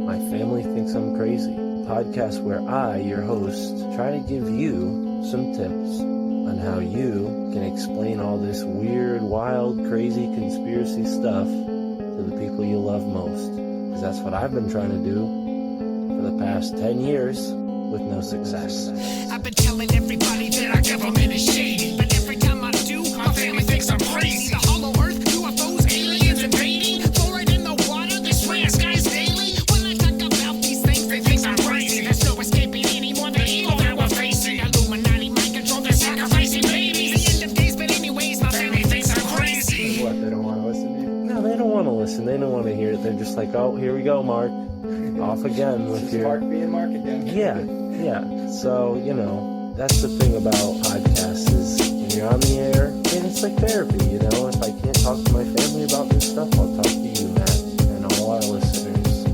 My Family Thinks I'm Crazy, a podcast where I, your host, try to give you some tips on how you can explain all this weird, wild, crazy conspiracy stuff to the people you love most. Because that's what I've been trying to do for the past 10 years with no success. I've been telling everybody that our government is shady, but every time I do, my family thinks I'm crazy. The hollow earth, UFOs, aliens invading, fluoride in the water, they swear skies daily. When I talk about these things, they think I'm crazy. There's no escaping anymore the evil that we're facing. Illuminati mind control, they're sacrificing babies. The end of days, but anyways, my family thinks I'm crazy. What, they don't want to listen to you? No, they don't want to listen. They don't want to hear it. They're just like, oh, here we go, Mark. Off again with your... Mark being Mark again. Yeah. So, that's the thing about podcasts is when you're on the air, and it's like therapy, If I can't talk to my family about this stuff, I'll talk to you, Matt, and all our listeners.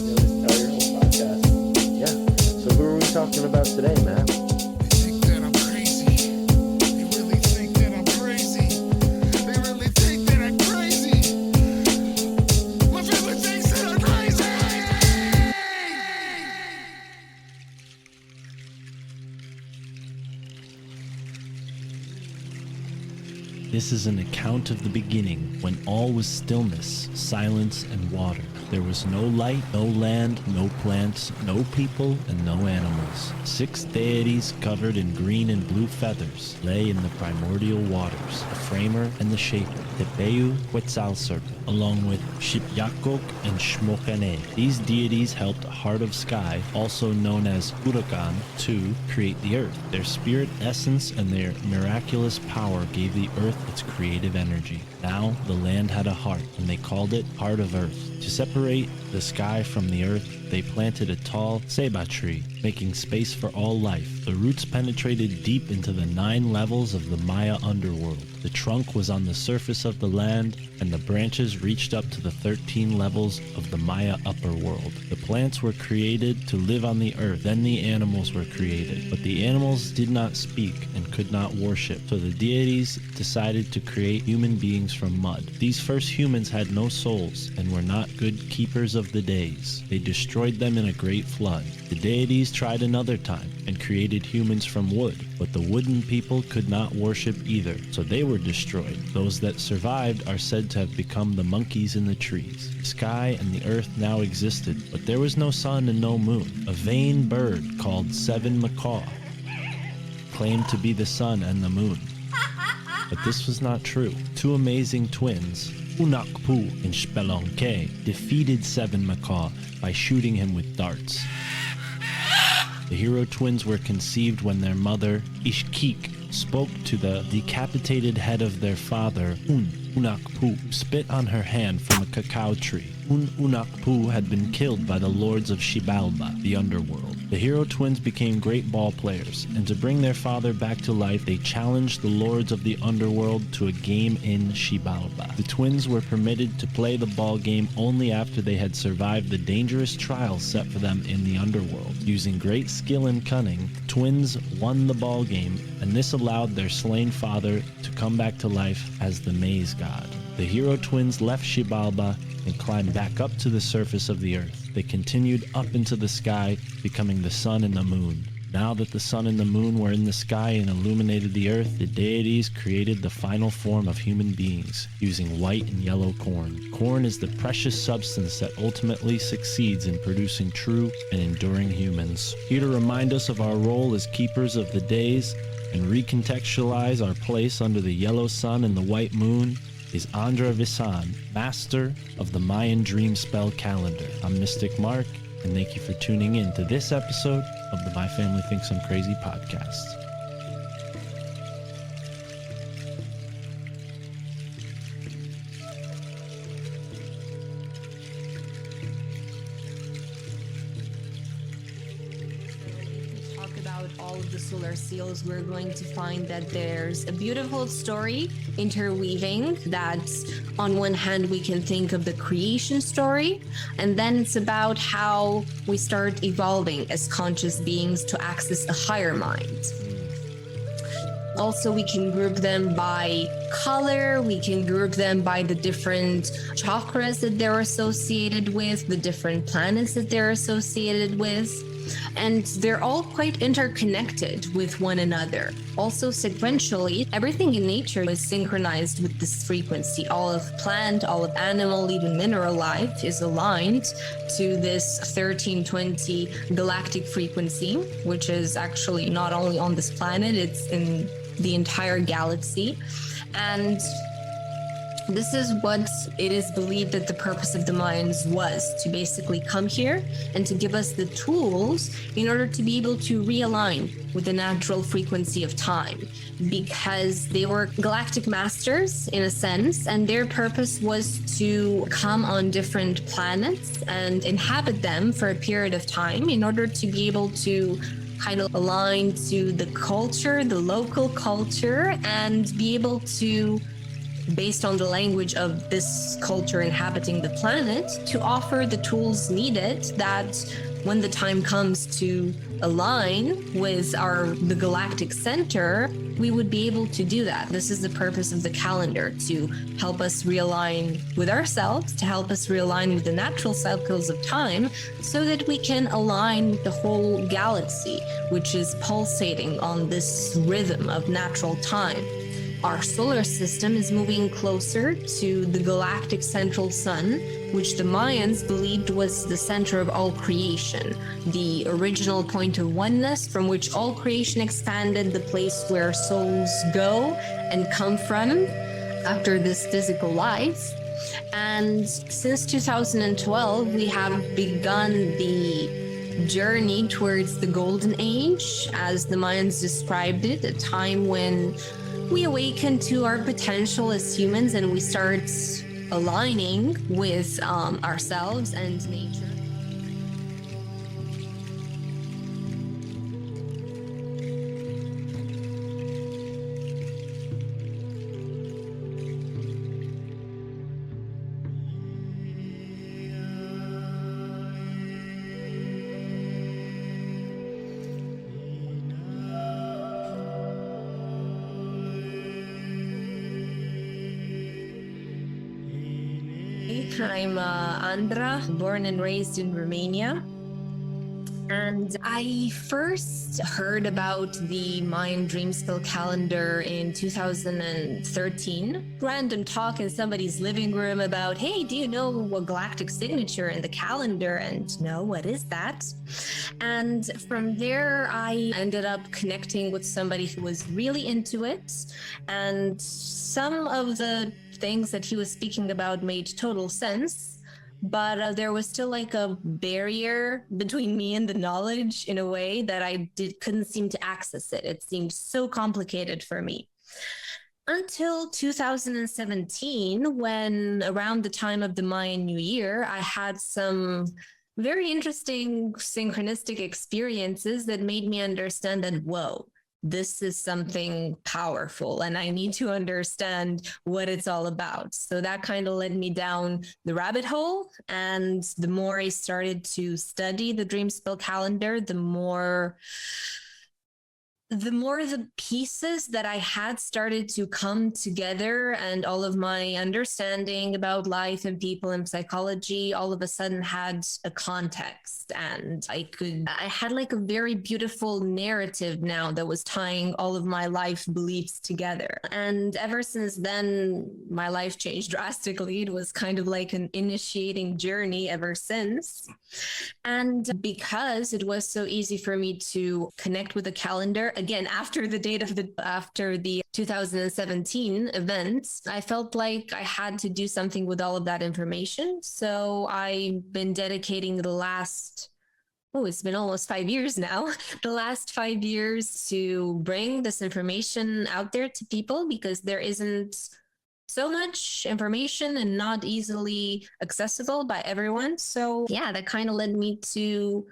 You always tell your whole podcast. Yeah. So who are we talking about today, Matt? They think that I'm crazy. They really think that I'm crazy. They really think that I'm crazy. My family thinks that I'm crazy. This is an account of the beginning, when all was stillness, silence, and water. There was no light, no land, no plants, no people, and no animals. 6 deities covered in green and blue feathers lay in the primordial waters, the framer and the shaper, Tepeu Quetzalcoatl, along with Xi'epyacoc and Xmocane. These deities helped Heart of Sky, also known as Huracan, to create the earth. Their spirit essence and their miraculous power gave the earth its creative energy. Now the land had a heart, and they called it Heart of Earth. To separate the sky from the earth, they planted a tall ceiba tree, making space for all life. The roots penetrated deep into the 9 levels of the Maya underworld. The trunk was on the surface of the land, and the branches reached up to the 13 levels of the Maya upper world. The plants were created to live on the earth, then the animals were created. But the animals did not speak and could not worship, so the deities decided to create human beings from mud. These first humans had no souls and were not good keepers of the days. They destroyed them in a great flood. The deities tried another time and created humans from wood, but the wooden people could not worship either, so they were destroyed. Those that survived are said to have become the monkeys in the trees. The sky and the earth now existed, but there was no sun and no moon. A vain bird called Seven Macaw claimed to be the sun and the moon. But this was not true. 2 amazing twins, Unakpu and Palenque, defeated Seven Macaw by shooting him with darts. The hero twins were conceived when their mother, Ishkik, spoke to the decapitated head of their father, Unakpu, who spit on her hand from a cacao tree. Unakpu had been killed by the lords of Xibalba, the underworld. The hero twins became great ball players, and to bring their father back to life, they challenged the lords of the underworld to a game in Xibalba. The twins were permitted to play the ball game only after they had survived the dangerous trials set for them in the underworld. Using great skill and cunning, twins won the ball game, and this allowed their slain father to come back to life as the maize god. The hero twins left Xibalba and climbed back up to the surface of the earth. They continued up into the sky, becoming the sun and the moon. Now that the sun and the moon were in the sky and illuminated the earth, the deities created the final form of human beings, using white and yellow corn. Corn is the precious substance that ultimately succeeds in producing true and enduring humans. Here to remind us of our role as keepers of the days and recontextualize our place under the yellow sun and the white moon is Andra Visan, master of the Mayan Dreamspell Calendar. I'm Mystic Mark, and thank you for tuning in to this episode of the My Family Thinks I'm Crazy podcast. About all of the solar seals, we're going to find that there's a beautiful story interweaving that on one hand we can think of the creation story, and then it's about how we start evolving as conscious beings to access a higher mind. Also, we can group them by color. We can group them by the different chakras that they're associated with, the different planets that they're associated with. And they're all quite interconnected with one another. Also, sequentially, everything in nature is synchronized with this frequency. All of plant, all of animal, even mineral life is aligned to this 1320 galactic frequency, which is actually not only on this planet, it's in the entire galaxy. And this is what it is believed that the purpose of the Mayans was, to basically come here and to give us the tools in order to be able to realign with the natural frequency of time, because they were galactic masters in a sense, and their purpose was to come on different planets and inhabit them for a period of time in order to be able to kind of align to the culture, the local culture, and be able to, based on the language of this culture inhabiting the planet, to offer the tools needed that when the time comes to align with the galactic center, we would be able to do that. This is the purpose of the calendar, to help us realign with ourselves, to help us realign with the natural cycles of time, so that we can align with the whole galaxy, which is pulsating on this rhythm of natural time. Our solar system is moving closer to the galactic central sun, which the Mayans believed was the center of all creation, the original point of oneness from which all creation expanded, the place where souls go and come from after this physical life. And since 2012, we have begun the journey towards the golden age, as the Mayans described it, a time when we awaken to our potential as humans and we start aligning with ourselves and nature. I'm Andra, born and raised in Romania. And I first heard about the Mayan Dreamspell Calendar in 2013. Random talk in somebody's living room about, hey, do you know a galactic signature in the calendar? And no, what is that? And from there, I ended up connecting with somebody who was really into it. And some of the things that he was speaking about made total sense. But there was still like a barrier between me and the knowledge in a way that I couldn't seem to access it. It seemed so complicated for me. Until 2017, when around the time of the Mayan New Year, I had some very interesting synchronistic experiences that made me understand that, whoa, this is something powerful and I need to understand what it's all about. So that kind of led me down the rabbit hole. And the more I started to study the Dreamspell Calendar, the more the pieces that I had started to come together, and all of my understanding about life and people and psychology all of a sudden had a context, and I had like a very beautiful narrative now that was tying all of my life beliefs together. And ever since then, my life changed drastically. It was kind of like an initiating journey ever since. And because it was so easy for me to connect with the calendar, again, after the 2017 events, I felt like I had to do something with all of that information. So I've been dedicating it's been almost 5 years now, the last 5 years to bring this information out there to people, because there isn't so much information and not easily accessible by everyone. So yeah, that kind of led me to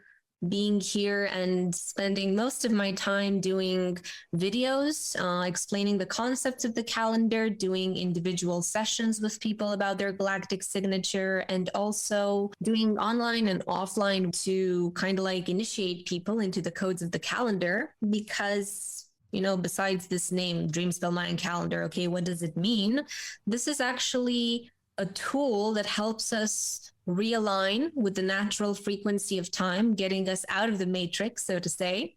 being here and spending most of my time doing videos, explaining the concepts of the calendar, doing individual sessions with people about their galactic signature, and also doing online and offline to kind of like initiate people into the codes of the calendar, because besides this name, Dreamspell Mayan Calendar, okay, what does it mean? This is actually a tool that helps us realign with the natural frequency of time, getting us out of the matrix, so to say.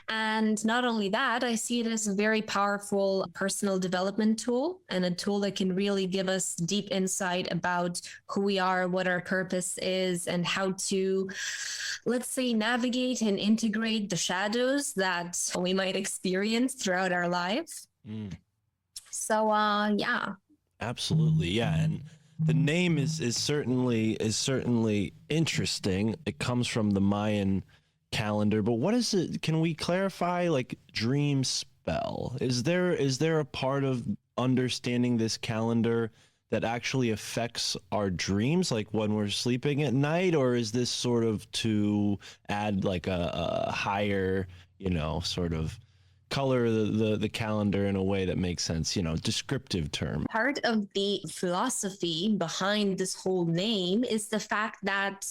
And not only that, I see it as a very powerful personal development tool, and a tool that can really give us deep insight about who we are, what our purpose is, and how to, let's say, navigate and integrate the shadows that we might experience throughout our life. So, yeah. Absolutely, yeah. And the name is certainly interesting. It comes from the Mayan calendar, but what is it? Can we clarify, like, dream spell? Is there a part of understanding this calendar that actually affects our dreams, like when we're sleeping at night, or is this sort of to add like a higher, sort of color the calendar in a way that makes sense, descriptive term? Part of the philosophy behind this whole name is the fact that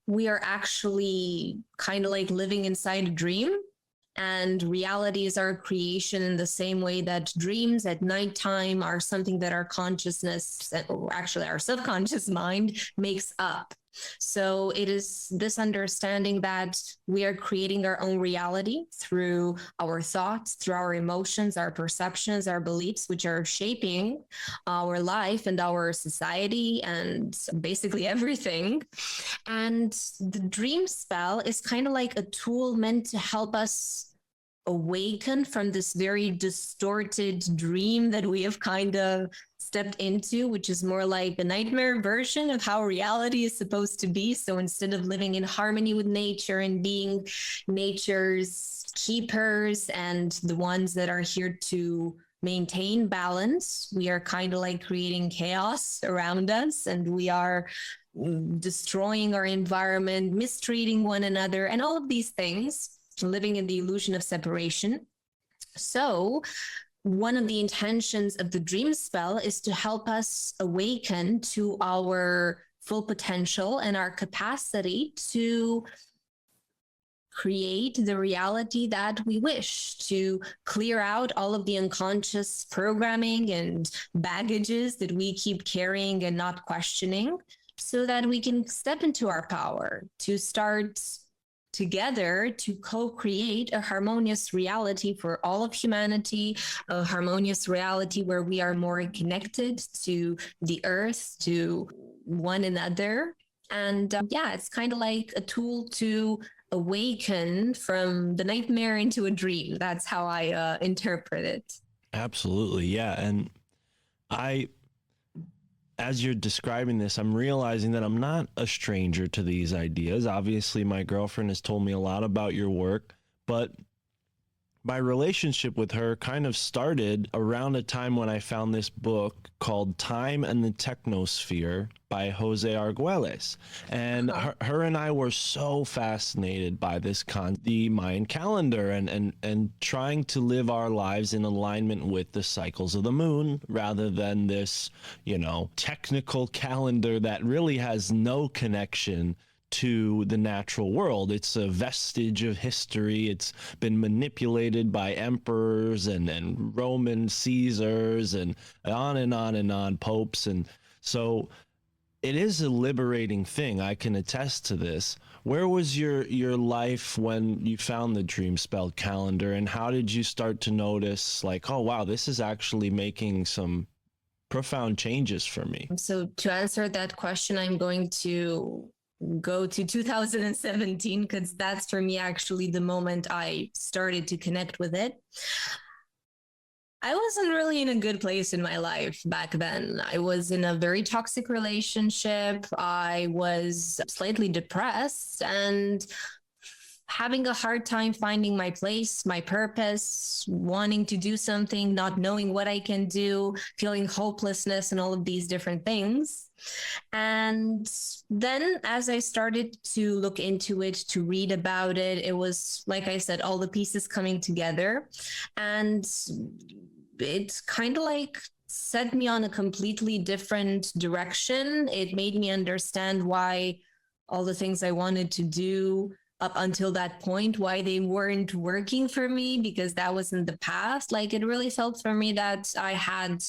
we are actually kind of like living inside a dream, and reality is our creation in the same way that dreams at nighttime are something that our consciousness, or actually our subconscious mind, makes up. So it is this understanding that we are creating our own reality through our thoughts, through our emotions, our perceptions, our beliefs, which are shaping our life and our society and basically everything. And the dream spell is kind of like a tool meant to help us awaken from this very distorted dream that we have kind of stepped into, which is more like a nightmare version of how reality is supposed to be. So instead of living in harmony with nature and being nature's keepers and the ones that are here to maintain balance, we are kind of like creating chaos around us, and we are destroying our environment, mistreating one another, and all of these things, living in the illusion of separation. So one of the intentions of the dream spell is to help us awaken to our full potential and our capacity to create the reality that we wish, to clear out all of the unconscious programming and baggages that we keep carrying and not questioning, so that we can step into our power, to start together to co-create a harmonious reality for all of humanity, a harmonious reality where we are more connected to the earth, to one another. And it's kind of like a tool to awaken from the nightmare into a dream. That's how I interpret it. Absolutely, yeah. And as you're describing this, I'm realizing that I'm not a stranger to these ideas. Obviously, my girlfriend has told me a lot about your work, but my relationship with her kind of started around a time when I found this book called Time and the Technosphere by Jose Arguelles. And her and I were so fascinated by the Mayan calendar and trying to live our lives in alignment with the cycles of the moon rather than this, technical calendar that really has no connection to the natural world. It's a vestige of history. It's been manipulated by emperors and Roman Caesars and on and on and on, popes. And so it is a liberating thing. I can attest to this. Where was your life when you found the Dreamspell calendar, and how did you start to notice, like, oh, wow, this is actually making some profound changes for me? So to answer that question, I'm going to go to 2017, because that's for me actually the moment I started to connect with it. I wasn't really in a good place in my life back then. I was in a very toxic relationship. I was slightly depressed and having a hard time finding my place, my purpose, wanting to do something, not knowing what I can do, feeling hopelessness and all of these different things. And then as I started to look into it, to read about it, it was, like I said, all the pieces coming together. And it kind of like set me on a completely different direction. It made me understand why all the things I wanted to do up until that point, why they weren't working for me, because that was in the past. Like, it really felt for me that I had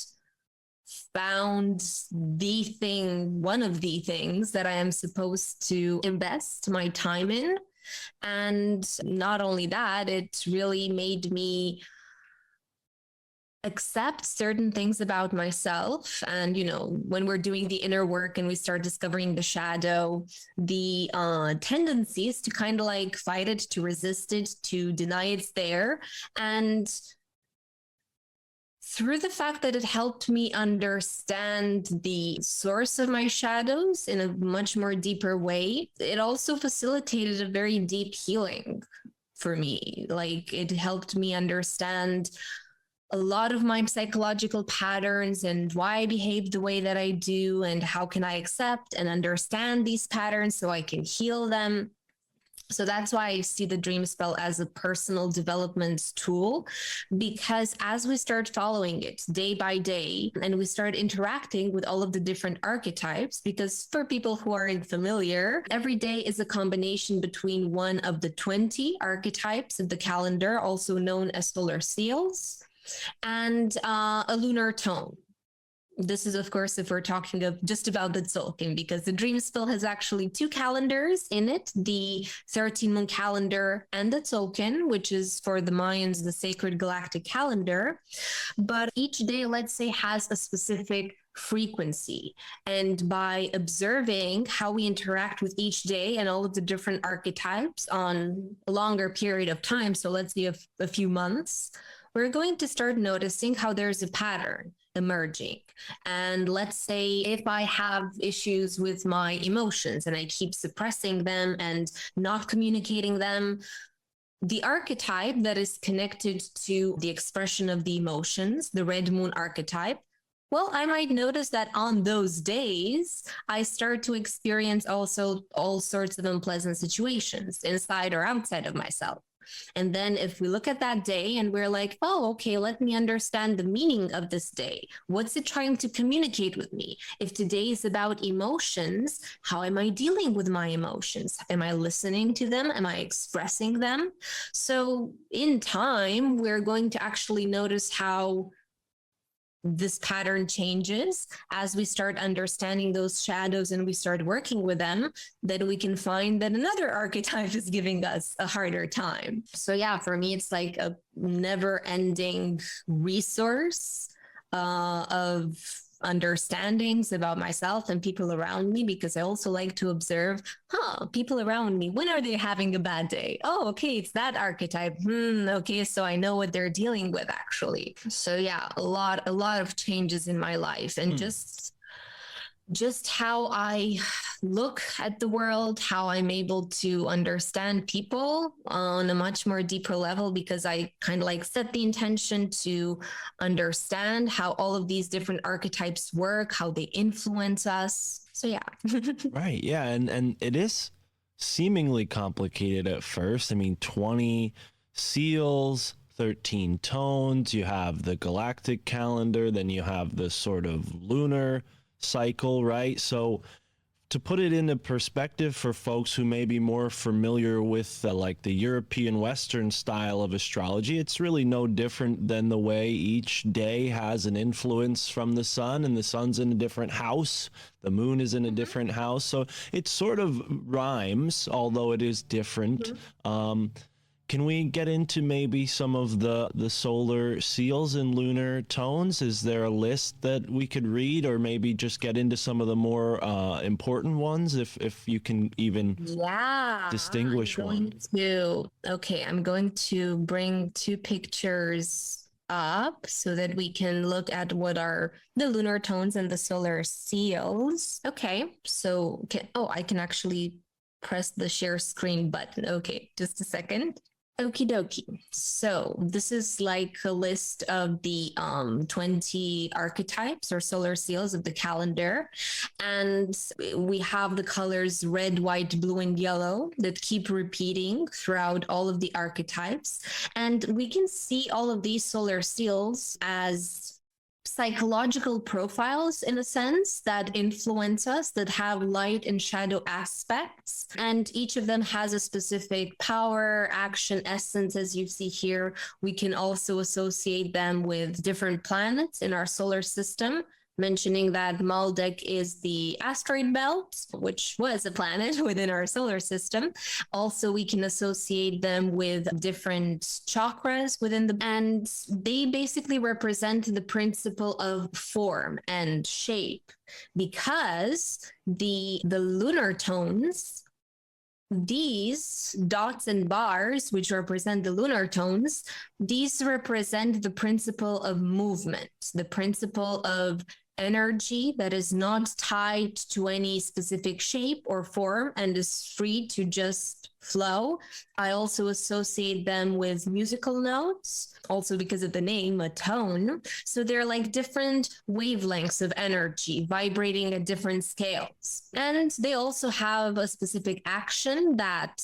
found the thing, one of the things that I am supposed to invest my time in. And not only that, it really made me accept certain things about myself. And, you know, when we're doing the inner work and we start discovering the shadow, the tendency is to kind of like fight it, to resist it, to deny it's there. And through the fact that it helped me understand the source of my shadows in a much more deeper way, it also facilitated a very deep healing for me. Like, it helped me understand a lot of my psychological patterns and why I behave the way that I do, and how can I accept and understand these patterns so I can heal them. So that's why I see the dream spell as a personal development tool, because as we start following it day by day and we start interacting with all of the different archetypes, because for people who aren't familiar, every day is a combination between one of the 20 archetypes of the calendar, also known as solar seals, and a lunar tone. This is, of course, if we're talking of just about the Tzolk'in, because the dream spell has actually two calendars in it, the 13-moon calendar and the Tzolk'in, which is for the Mayans, the sacred galactic calendar. But each day, let's say, has a specific frequency. And by observing how we interact with each day and all of the different archetypes on a longer period of time, so let's say a few months, we're going to start noticing how there's a pattern emerging. And let's say if I have issues with my emotions and I keep suppressing them and not communicating them, the archetype that is connected to the expression of the emotions, the red moon archetype, well, I might notice that on those days, I start to experience also all sorts of unpleasant situations inside or outside of myself. And then if we look at that day and we're like, oh, okay, let me understand the meaning of this day. What's it trying to communicate with me? If today is about emotions, how am I dealing with my emotions? Am I listening to them? Am I expressing them? So in time, we're going to actually notice how this pattern changes as we start understanding those shadows and we start working with them. Then we can find that another archetype is giving us a harder time. So yeah, for me, it's like a never ending resource of understandings about myself and people around me, because I also like to observe, people around me, when are they having a bad day? Oh, okay, it's that archetype. Okay, so I know what they're dealing with actually. So yeah, a lot of changes in my life, and just how I look at the world, how I'm able to understand people on a much more deeper level, because I kind of like set the intention to understand how all of these different archetypes work, how they influence us. So yeah. Right. Yeah. And it is seemingly complicated at first. I mean, 20 seals, 13 tones, you have the galactic calendar, then you have the sort of lunar cycle, right? So to put it into perspective for folks who may be more familiar with like the European Western style of astrology, it's really no different than the way each day has an influence from the sun, and the sun's in a different house, the moon is in a different house. So it sort of rhymes, although it is different. Can we get into maybe some of the solar seals and lunar tones? Is there a list that we could read, or maybe just get into some of the more important ones, if you can even distinguish one? I'm going to bring two pictures up so that we can look at what are the lunar tones and the solar seals. Okay, so I can actually press the share screen button. Okay, just a second. Okie dokie. So this is like a list of the 20 archetypes or solar seals of the calendar. And we have the colors red, white, blue, and yellow that keep repeating throughout all of the archetypes. And we can see all of these solar seals as psychological profiles in a sense that influence us, that have light and shadow aspects, and each of them has a specific power, action, essence. As you see here, we can also associate them with different planets in our solar system, mentioning that Maldek is the asteroid belt, which was a planet within our solar system. Also, we can associate them with different chakras within and they basically represent the principle of form and shape, because the lunar tones, these dots and bars, which represent the lunar tones, these represent the principle of movement, the principle of energy that is not tied to any specific shape or form and is free to just flow. I also associate them with musical notes, also because of the name, a tone. So they're like different wavelengths of energy vibrating at different scales. And they also have a specific action that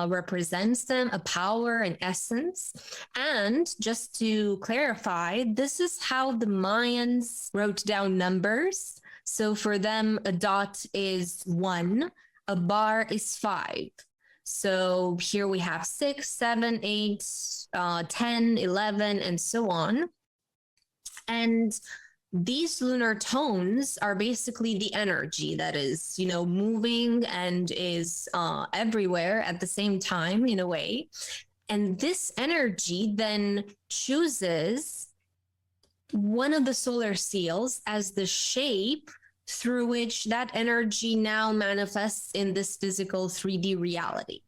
represents them, a power, an essence. And just to clarify, this is how the Mayans wrote down numbers. So for them, a dot is 1, a bar is 5. So here we have 6, 7, 8, 10, 11, and so on. And these lunar tones are basically the energy that is, moving and is everywhere at the same time in a way. And this energy then chooses one of the solar seals as the shape through which that energy now manifests in this physical 3D reality.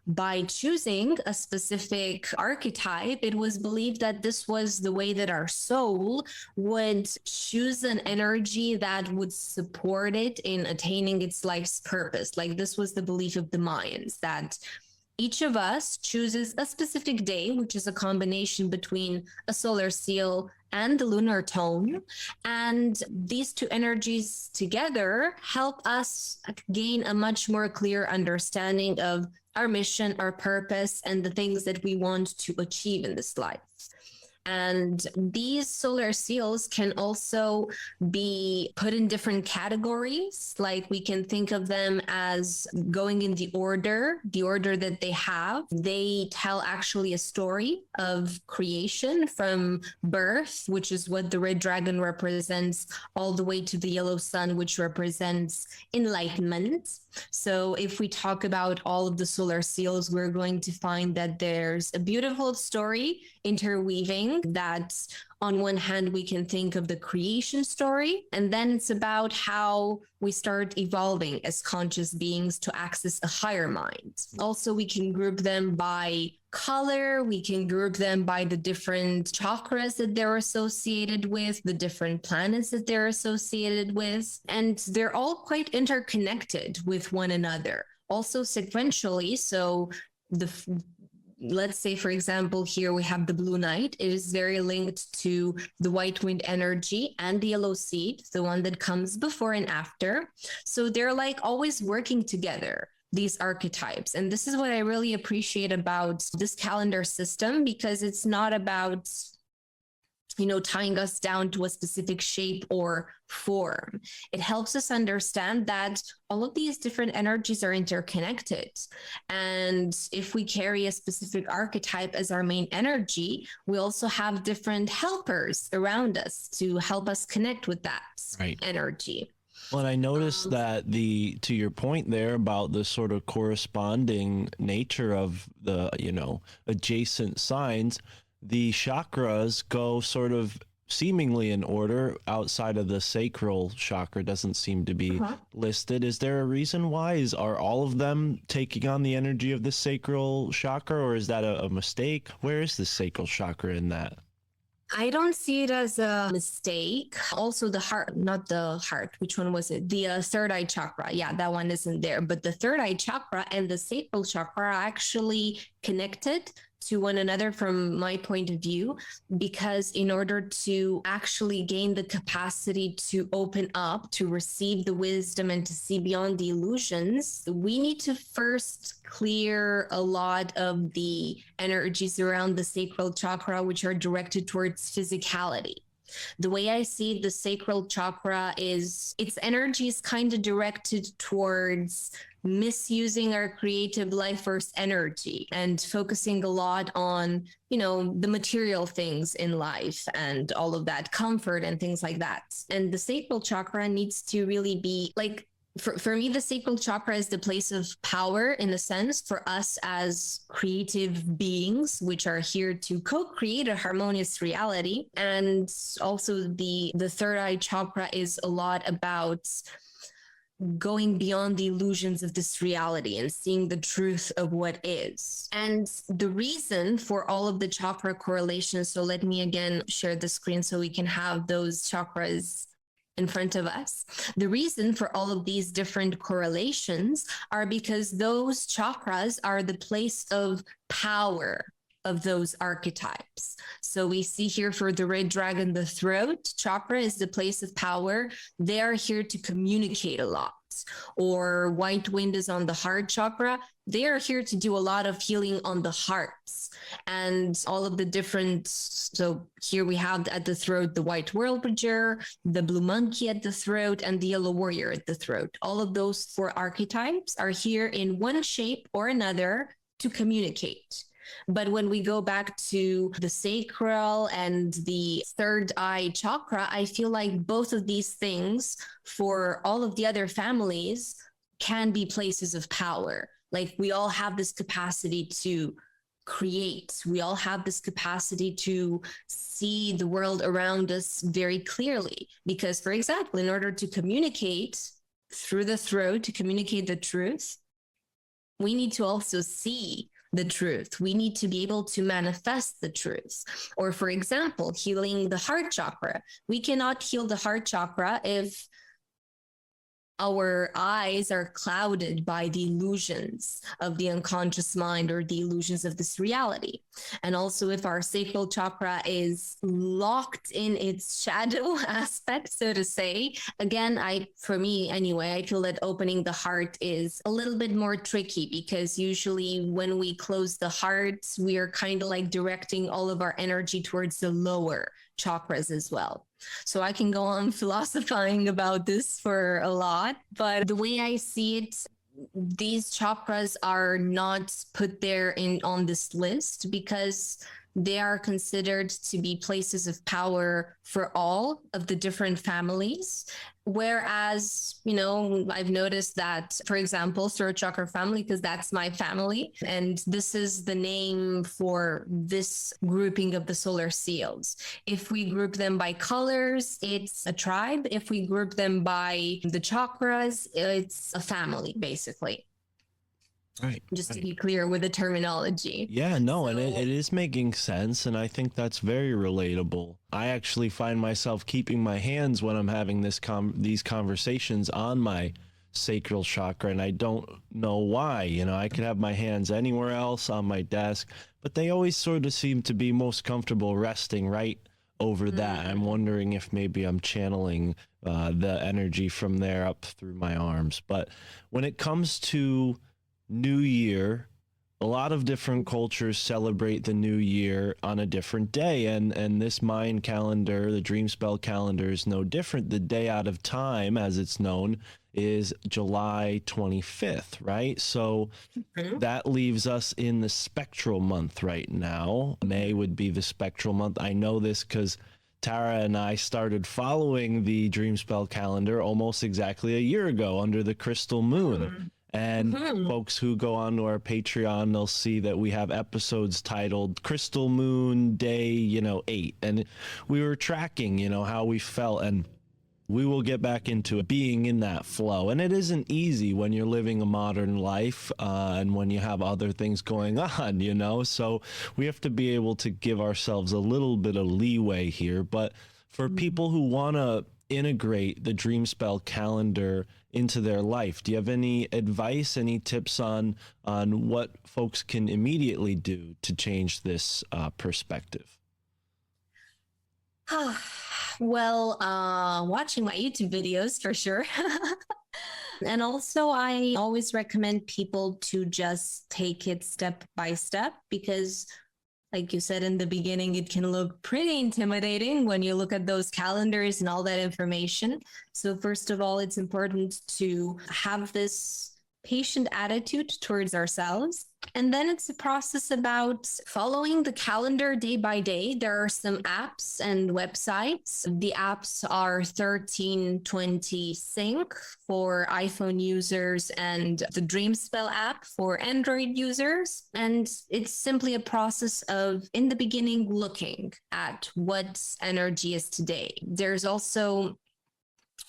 By choosing a specific archetype, it was believed that this was the way that our soul would choose an energy that would support it in attaining its life's purpose. Like, this was the belief of the Mayans, that each of us chooses a specific day, which is a combination between a solar seal and the lunar tone. And these two energies together help us gain a much more clear understanding of our mission, our purpose, and the things that we want to achieve in this life. And these solar seals can also be put in different categories. Like, we can think of them as going in the order that they have. They tell actually a story of creation from birth, which is what the red dragon represents, all the way to the yellow sun, which represents enlightenment. So if we talk about all of the solar seals, we're going to find that there's a beautiful story interweaving that on one hand, we can think of the creation story, and then it's about how we start evolving as conscious beings to access a higher mind. Also, we can group them by color. We can group them by the different chakras that they're associated with, the different planets that they're associated with, and they're all quite interconnected with one another. Also sequentially, so let's say, for example, here we have the blue night. It is very linked to the white wind energy and the yellow seed, the one that comes before and after. So they're like always working together, these archetypes. And this is what I really appreciate about this calendar system, because it's not about tying us down to a specific shape or form. It helps us understand that all of these different energies are interconnected. And if we carry a specific archetype as our main energy, we also have different helpers around us to help us connect with that energy. Well, and I noticed that to your point there about the sort of corresponding nature of the, adjacent signs, the chakras go sort of seemingly in order outside of the sacral chakra. Doesn't seem to be listed. Is there a reason why? Are all of them taking on the energy of the sacral chakra, or is that a mistake? Where is the sacral chakra in that? I don't see it as a mistake. Also, the heart, not the heart. Which one was it? The third eye chakra. Yeah, that one isn't there. But the third eye chakra and the sacral chakra are actually connected to one another from my point of view, because in order to actually gain the capacity to open up, to receive the wisdom and to see beyond the illusions, we need to first clear a lot of the energies around the sacral chakra, which are directed towards physicality. The way I see the sacral chakra is its energy is kind of directed towards misusing our creative life force energy and focusing a lot on, the material things in life and all of that comfort and things like that. And the sacral chakra needs to really be like, for me, the sacral chakra is the place of power in a sense for us as creative beings, which are here to co-create a harmonious reality. And also the third eye chakra is a lot about going beyond the illusions of this reality and seeing the truth of what is. And the reason for all of the chakra correlations, so let me again share the screen so we can have those chakras in front of us. The reason for all of these different correlations are because those chakras are the place of power of those archetypes. So we see here for the red dragon, the throat chakra is the place of power. They are here to communicate a lot. Or white wind is on the heart chakra. They are here to do a lot of healing on the hearts and all of the different. So here we have at the throat, the white whirlbridger, the blue monkey at the throat, and the yellow warrior at the throat. All of those four archetypes are here in one shape or another to communicate. But when we go back to the sacral and the third eye chakra, I feel like both of these things for all of the other families can be places of power. Like we all have this capacity to create. We all have this capacity to see the world around us very clearly. Because, for example, in order to communicate through the throat, to communicate the truth, we need to also see the truth. We need to be able to manifest the truth. Or for example, healing the heart chakra. We cannot heal the heart chakra if our eyes are clouded by the illusions of the unconscious mind or the illusions of this reality. And also if our sacral chakra is locked in its shadow aspect, so to say, again, for me anyway, I feel that opening the heart is a little bit more tricky because usually when we close the heart, we are kind of like directing all of our energy towards the lower chakras as well. So I can go on philosophizing about this for a lot, but the way I see it, these chakras are not put there on this list because they are considered to be places of power for all of the different families. Whereas, I've noticed that, for example, throat chakra family, because that's my family, and this is the name for this grouping of the solar seals. If we group them by colors, it's a tribe. If we group them by the chakras, it's a family, basically. Right. Just to be clear with the terminology. Yeah, no, and it is making sense, and I think that's very relatable. I actually find myself keeping my hands when I'm having these conversations on my sacral chakra, and I don't know why. I could have my hands anywhere else on my desk, but they always sort of seem to be most comfortable resting right over that. I'm wondering if maybe I'm channeling the energy from there up through my arms. But when it comes to New Year, a lot of different cultures celebrate the new year on a different day, and this Mayan calendar, the Dreamspell calendar, is no different. The day out of time, as it's known, is July 25th, right? So that leaves us in the spectral month right now. May would be the spectral month. I know this because Tara and I started following the Dreamspell calendar almost exactly a year ago under the crystal moon. And folks who go on to our Patreon, they'll see that we have episodes titled Crystal Moon Day, 8. And we were tracking, how we felt. And we will get back into being in that flow. And it isn't easy when you're living a modern life and when you have other things going on, So we have to be able to give ourselves a little bit of leeway here. But for people who want to integrate the Dreamspell calendar into their life, do you have any advice, any tips on what folks can immediately do to change this perspective? Well, watching my YouTube videos for sure. And also I always recommend people to just take it step by step because Like you said in the beginning, it can look pretty intimidating when you look at those calendars and all that information. So first of all, it's important to have this patient attitude towards ourselves. And then it's a process about following the calendar day by day. There are some apps and websites. The apps are 1320 Sync for iPhone users and the Dreamspell app for Android users. And it's simply a process of, in the beginning, looking at what energy is today. There's also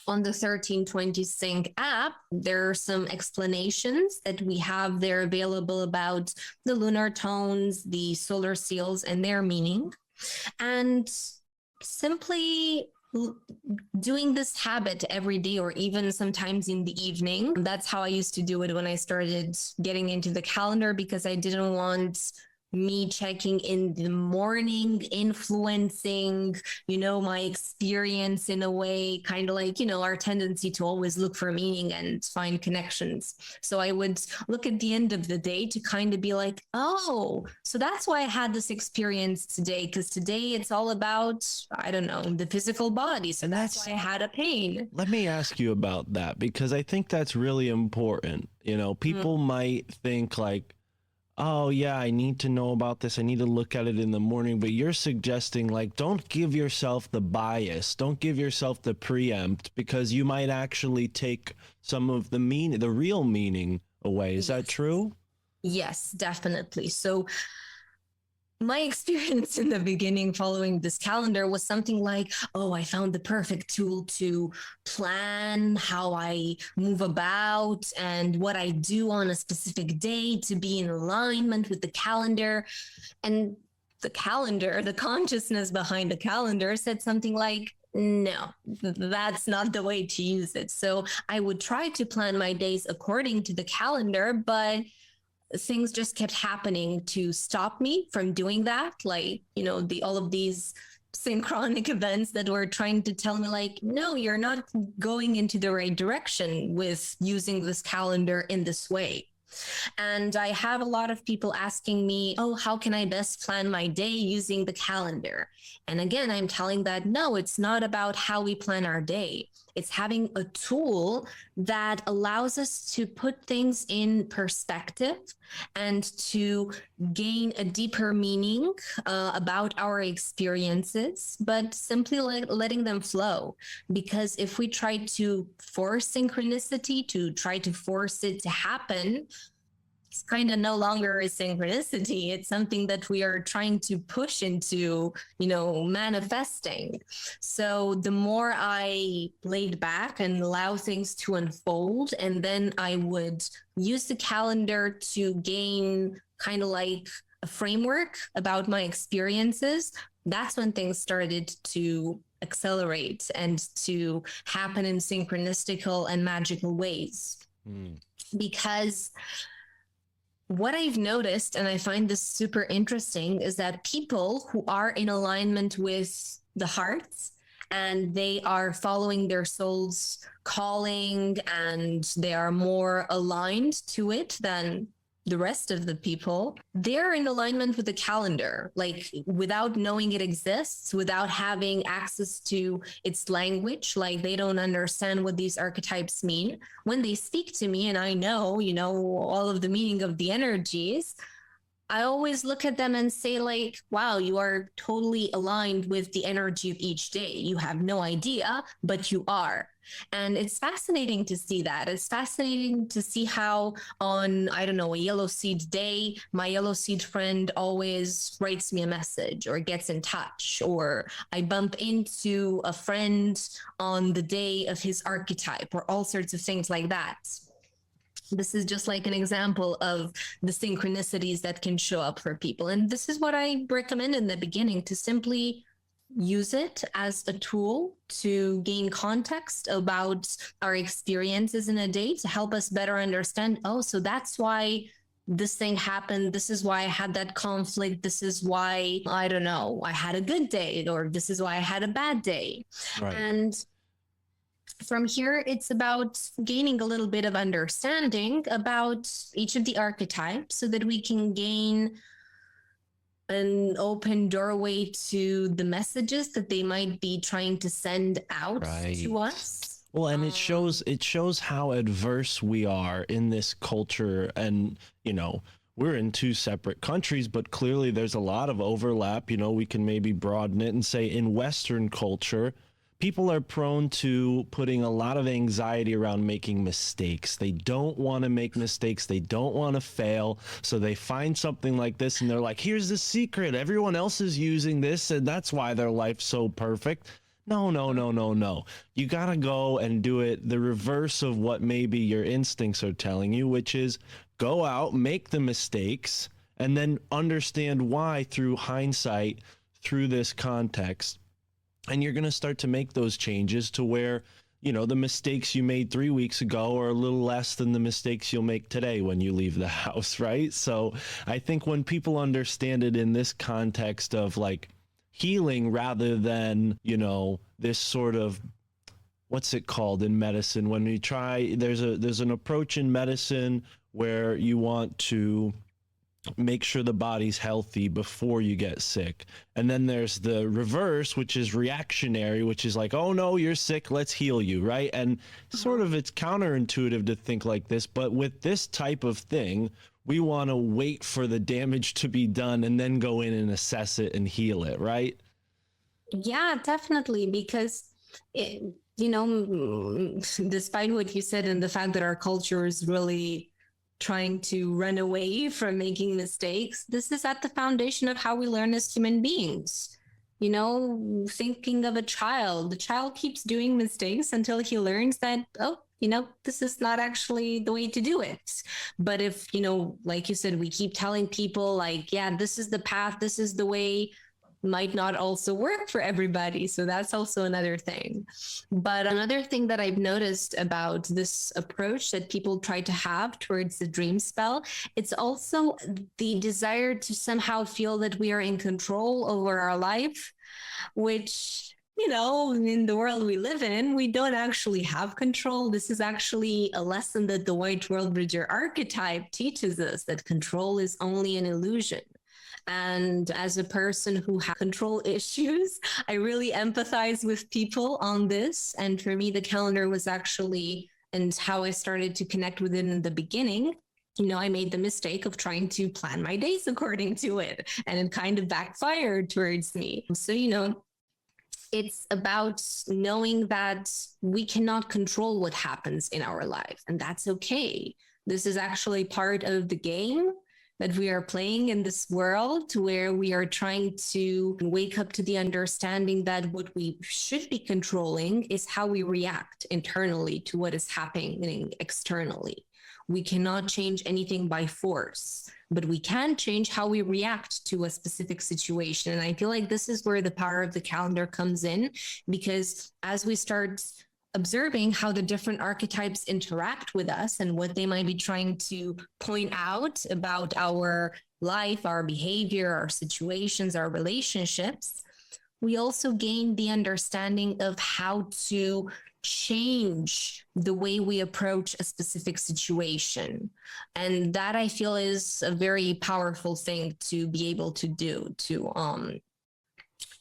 on the 1320 Sync app, there are some explanations that we have there available about the lunar tones, the solar seals, and their meaning. And simply doing this habit every day or even sometimes in the evening. That's how I used to do it when I started getting into the calendar, because I didn't want me checking in the morning influencing, my experience in a way, kind of like, our tendency to always look for meaning and find connections. So I would look at the end of the day to kind of be like, oh, so that's why I had this experience today, because today it's all about, I don't know, the physical body. So that's why I had a pain. Let me ask you about that, because I think that's really important. People might think like, oh yeah, I need to know about this, I need to look at it in the morning, but you're suggesting like, don't give yourself the bias, don't give yourself the preempt, because you might actually take some of the real meaning away. Is that true? Yes, definitely. So my experience in the beginning following this calendar was something like, oh, I found the perfect tool to plan how I move about and what I do on a specific day to be in alignment with the calendar. And the calendar, the consciousness behind the calendar said something like, no, that's not the way to use it. So I would try to plan my days according to the calendar, but things just kept happening to stop me from doing that. Like, all of these synchronic events that were trying to tell me like, no, you're not going into the right direction with using this calendar in this way. And I have a lot of people asking me, oh, how can I best plan my day using the calendar? And again, I'm telling that, no, it's not about how we plan our day. It's having a tool that allows us to put things in perspective and to gain a deeper meaning about our experiences, but simply letting them flow. Because if we try to force synchronicity, to try to force it to happen, it's kind of no longer a synchronicity. It's something that we are trying to push into, manifesting. So the more I laid back and allow things to unfold, and then I would use the calendar to gain kind of like a framework about my experiences, that's when things started to accelerate and to happen in synchronistical and magical ways. Because what I've noticed, and I find this super interesting, is that people who are in alignment with the hearts and they are following their soul's calling and they are more aligned to it than the rest of the people, they're in alignment with the calendar, like without knowing it exists, without having access to its language, like they don't understand what these archetypes mean. When they speak to me and I know, all of the meaning of the energies, I always look at them and say like, wow, you are totally aligned with the energy of each day. You have no idea, but you are. And it's fascinating to see that. It's fascinating to see how on, I don't know, a yellow seed day, my yellow seed friend always writes me a message or gets in touch, or I bump into a friend on the day of his archetype, or all sorts of things like that. This is just like an example of the synchronicities that can show up for people. And this is what I recommend in the beginning, to simply use it as a tool to gain context about our experiences in a day, to help us better understand, oh, so that's why this thing happened. This is why I had that conflict. This is why, I don't know, I had a good day, or this is why I had a bad day. Right. And from here, it's about gaining a little bit of understanding about each of the archetypes so that we can gain an open doorway to the messages that they might be trying to send out to us. Well, and it shows how adverse we are in this culture. And, we're in two separate countries, but clearly there's a lot of overlap. We can maybe broaden it and say in Western culture, people are prone to putting a lot of anxiety around making mistakes. They don't want to make mistakes. They don't want to fail. So they find something like this and they're like, here's the secret. Everyone else is using this, and that's why their life's so perfect. No. You got to go and do it the reverse of what maybe your instincts are telling you, which is go out, make the mistakes, and then understand why through hindsight, through this context. And you're going to start to make those changes to where, the mistakes you made 3 weeks ago are a little less than the mistakes you'll make today when you leave the house, right? So I think when people understand it in this context of like healing rather than, this sort of, what's it called in medicine? When you try, there's an approach in medicine where you want to make sure the body's healthy before you get sick. And then there's the reverse, which is reactionary, which is like, oh no, you're sick, let's heal you, right? And sort of it's counterintuitive to think like this, but with this type of thing, we want to wait for the damage to be done and then go in and assess it and heal it, right? Yeah, definitely. Because, despite what you said and the fact that our culture is really trying to run away from making mistakes, this is at the foundation of how we learn as human beings. Thinking of a child, the child keeps doing mistakes until he learns that, this is not actually the way to do it. But if, like you said, we keep telling people like, yeah, this is the path, this is the way, might not also work for everybody. So that's also another thing. But another thing that I've noticed about this approach that people try to have towards the dream spell, it's also the desire to somehow feel that we are in control over our life, which, in the world we live in, we don't actually have control. This is actually a lesson that the White World Bridger archetype teaches us, that control is only an illusion. And as a person who has control issues, I really empathize with people on this. And for me, the calendar was actually, and how I started to connect with it in the beginning, I made the mistake of trying to plan my days according to it, and it kind of backfired towards me. So, it's about knowing that we cannot control what happens in our life, and that's okay. This is actually part of the game that we are playing in this world, where we are trying to wake up to the understanding that what we should be controlling is how we react internally to what is happening externally. We cannot change anything by force, but we can change how we react to a specific situation. And I feel like this is where the power of the calendar comes in, because as we start observing how the different archetypes interact with us and what they might be trying to point out about our life, our behavior, our situations, our relationships, we also gain the understanding of how to change the way we approach a specific situation. And that, I feel, is a very powerful thing to be able to do, to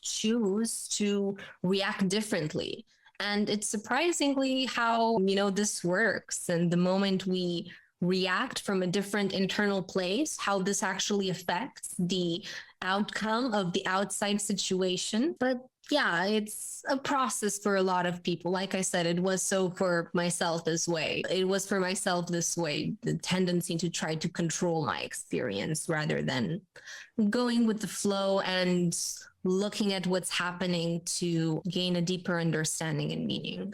choose to react differently. And it's surprisingly how, this works. And the moment we react from a different internal place, how this actually affects the outcome of the outside situation. But yeah, it's a process for a lot of people. Like I said, it was so for myself this way. It was for myself this way, the tendency to try to control my experience rather than going with the flow and looking at what's happening to gain a deeper understanding and meaning.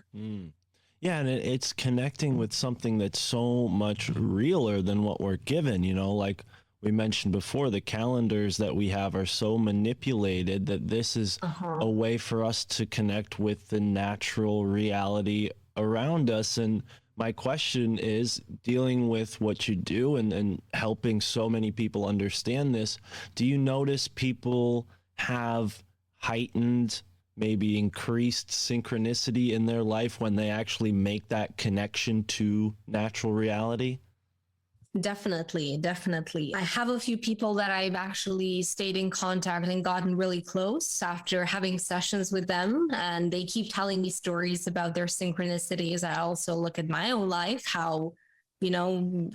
Yeah, and it's connecting with something that's so much realer than what we're given, like we mentioned before, the calendars that we have are so manipulated that this is a way for us to connect with the natural reality around us. And my question is, dealing with what you do and helping so many people understand this, do you notice people have heightened, maybe increased synchronicity in their life when they actually make that connection to natural reality? Definitely, definitely. I have a few people that I've actually stayed in contact and gotten really close after having sessions with them. And they keep telling me stories about their synchronicities. I also look at my own life, how, you know,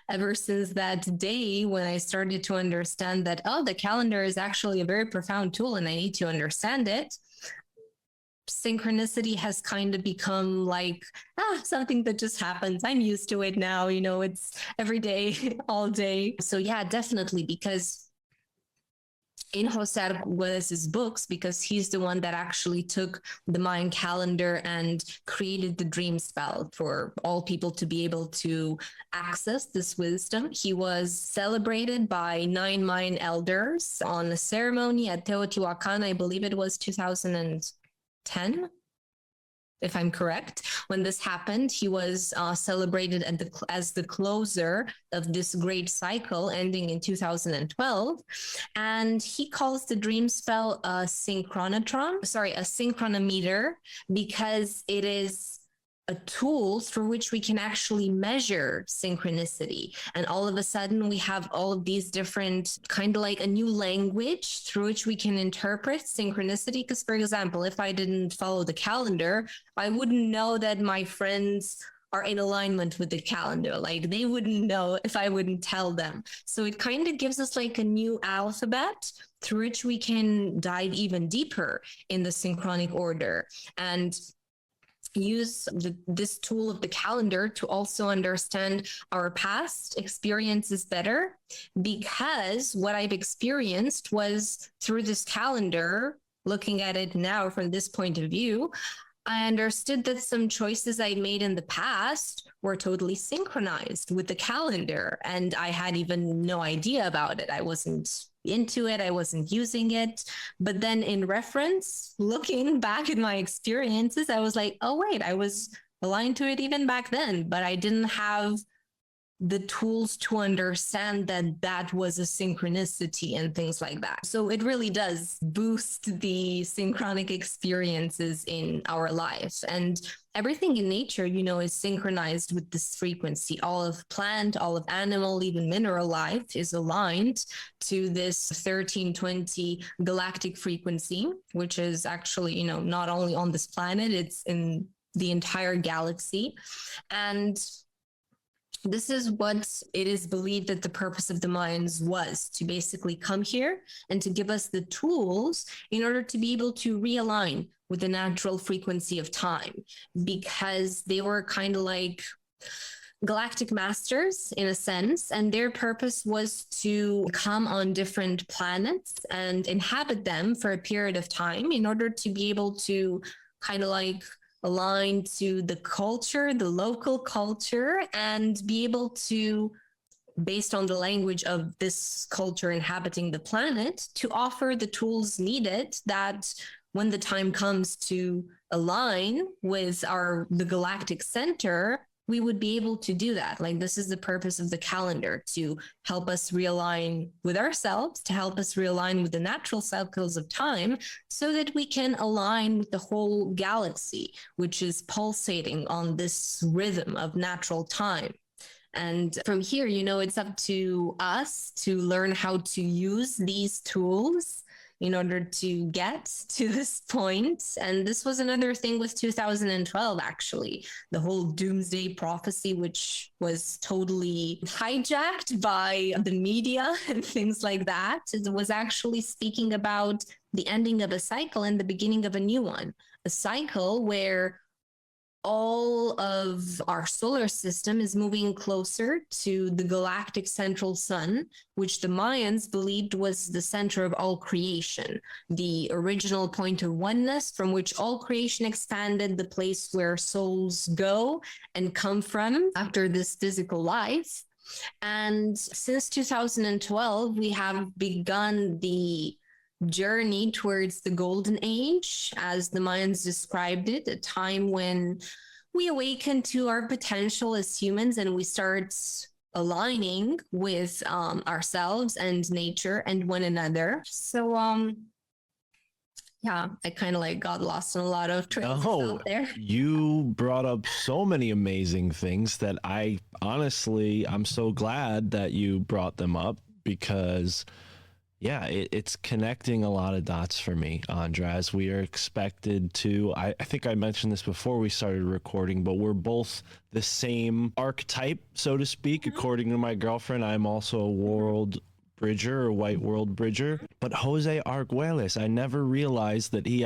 ever since that day when I started to understand that, oh, the calendar is actually a very profound tool and I need to understand it, synchronicity has kind of become like something that just happens. I'm used to it now, you know, it's every day, all day. So yeah, definitely, because in Jose Arguelles's books, because he's the one that actually took the Mayan calendar and created the dream spell for all people to be able to access this wisdom. He was celebrated by 9 Mayan elders on a ceremony at Teotihuacan. I believe it was 2010, if I'm correct. When this happened, he was celebrated as the closer of this great cycle ending in 2012. And he calls the dream spell a synchronometer, because it is a tool through which we can actually measure synchronicity. And all of a sudden we have all of these different, kind of like a new language through which we can interpret synchronicity. Because, for example, if I didn't follow the calendar, I wouldn't know that my friends are in alignment with the calendar. Like, they wouldn't know if I wouldn't tell them. So it kind of gives us like a new alphabet through which we can dive even deeper in the synchronic order and use this tool of the calendar to also understand our past experiences better. Because what I've experienced was through this calendar, looking at it now from this point of view, I understood that some choices I made in the past were totally synchronized with the calendar, and I had even no idea about it. I wasn't into it, I wasn't using it. But then in reference, looking back at my experiences, I was like, oh wait, I was aligned to it even back then, but I didn't have the tools to understand that that was a synchronicity and things like that. So it really does boost the synchronic experiences in our life. And everything in nature, you know, is synchronized with this frequency. All of plant, all of animal, even mineral life is aligned to this 1320 galactic frequency, which is actually, you know, not only on this planet, it's in the entire galaxy. And this is what it is believed that the purpose of the Mayans was, to basically come here and to give us the tools in order to be able to realign with the natural frequency of time, because they were kind of like galactic masters in a sense, and their purpose was to come on different planets and inhabit them for a period of time in order to be able to kind of like aligned to the culture, the local culture, and be able to, based on the language of this culture inhabiting the planet, to offer the tools needed that when the time comes to align with the galactic center, we would be able to do that. Like, this is the purpose of the calendar, to help us realign with ourselves, to help us realign with the natural cycles of time, so that we can align with the whole galaxy, which is pulsating on this rhythm of natural time. And from here, you know, it's up to us to learn how to use these tools in order to get to this point. And this was another thing with 2012, actually, the whole doomsday prophecy, which was totally hijacked by the media and things like that. It was actually speaking about the ending of a cycle and the beginning of a new one, a cycle where all of our solar system is moving closer to the galactic central sun, which the Mayans believed was the center of all creation, the original point of oneness from which all creation expanded, the place where souls go and come from after this physical life. And since 2012, we have begun the journey towards the golden age, as the Mayans described it, a time when we awaken to our potential as humans and we start aligning with ourselves and nature and one another. So Yeah, I kind of like got lost in a lot of trails No, out there. you brought up so many amazing things that I honestly, I'm so glad that you brought them up because, yeah, it's connecting a lot of dots for me, Andra, as we are expected to. I think I mentioned this before we started recording, but we're both the same archetype, so to speak, according to my girlfriend. I'm also a world bridger or white world bridger. But Jose Arguelles, I never realized that he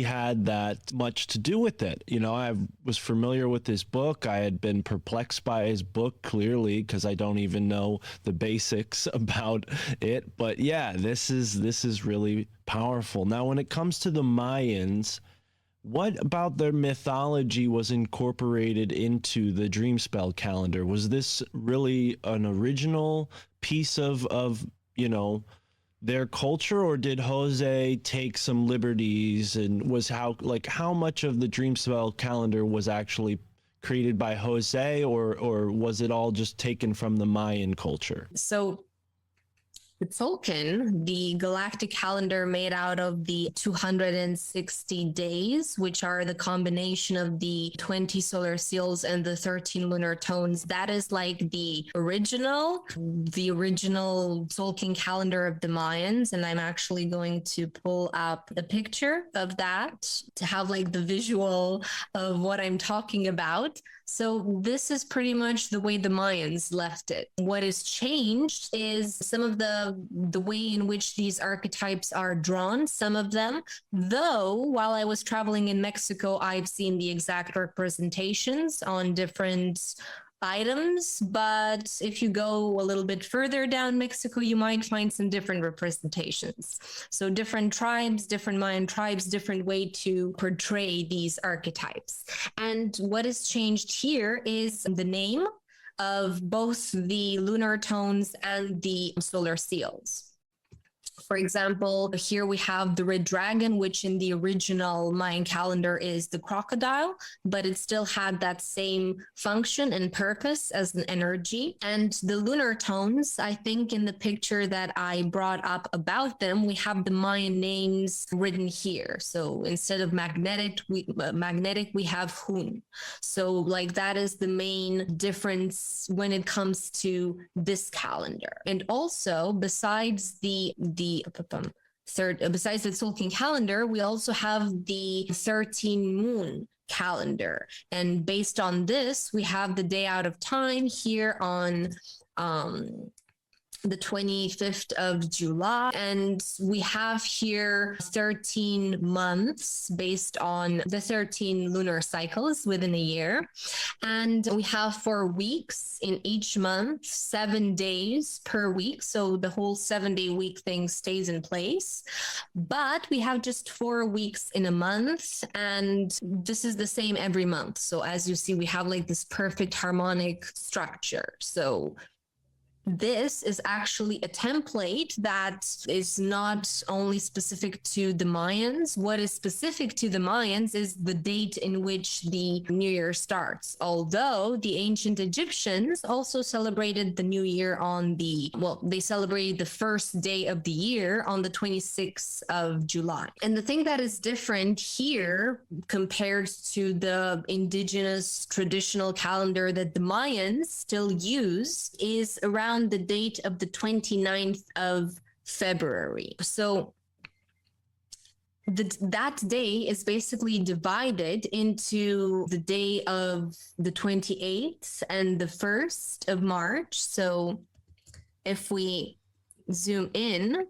had that much to do with it. You know, I was familiar with his book. I had been perplexed by his book, clearly, because I don't even know the basics about it. But yeah, this is really powerful. Now, when it comes to the Mayans, what about their mythology was incorporated into the Dreamspell calendar? Was this really an original piece of you know, their culture, or did Jose take some liberties, and was how much of the Dreamspell calendar was actually created by Jose, or was it all just taken from the Mayan culture? So the Tzolk'in, the galactic calendar made out of the 260 days, which are the combination of the 20 solar seals and the 13 lunar tones, that is like the original Tzolk'in calendar of the Mayans. And I'm actually going to pull up a picture of that to have like the visual of what I'm talking about. So this is pretty much the way the Mayans left it. What has changed is some of the way in which these archetypes are drawn, some of them, though while I was traveling in Mexico, I've seen the exact representations on different items. But if you go a little bit further down Mexico, you might find some different representations. So different tribes, different Mayan tribes, different way to portray these archetypes. And what has changed here is the name of both the lunar tones and the solar seals. For example, here we have the red dragon, which in the original Mayan calendar is the crocodile, but it still had that same function and purpose as an energy. And the lunar tones, I think in the picture that I brought up about them, we have the Mayan names written here. So instead of magnetic, we have Hun. So like that is the main difference when it comes to this calendar. And also besides besides the Tzolk'in calendar, we also have the 13 moon calendar. And based on this, we have the day out of time here on the 25th of July. And we have here 13 months based on the 13 lunar cycles within a year. And we have 4 weeks in each month, 7 days per week. So the whole 7-day week thing stays in place. But we have just 4 weeks in a month. And this is the same every month. So as you see, we have like this perfect harmonic structure. So this is actually a template that is not only specific to the Mayans. What is specific to the Mayans is the date in which the New Year starts. Although the ancient Egyptians also celebrated the New Year they celebrated the first day of the year on the 26th of July. And the thing that is different here compared to the indigenous traditional calendar that the Mayans still use is around the date of the 29th of February. So that day is basically divided into the day of the 28th and the 1st of March. So if we zoom in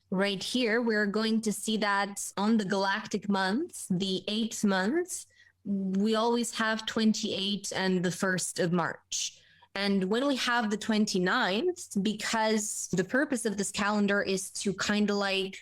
right here, we're going to see that on the galactic month, the 8th month, we always have 28 and the 1st of March. And when we have the 29th, because the purpose of this calendar is to kind of like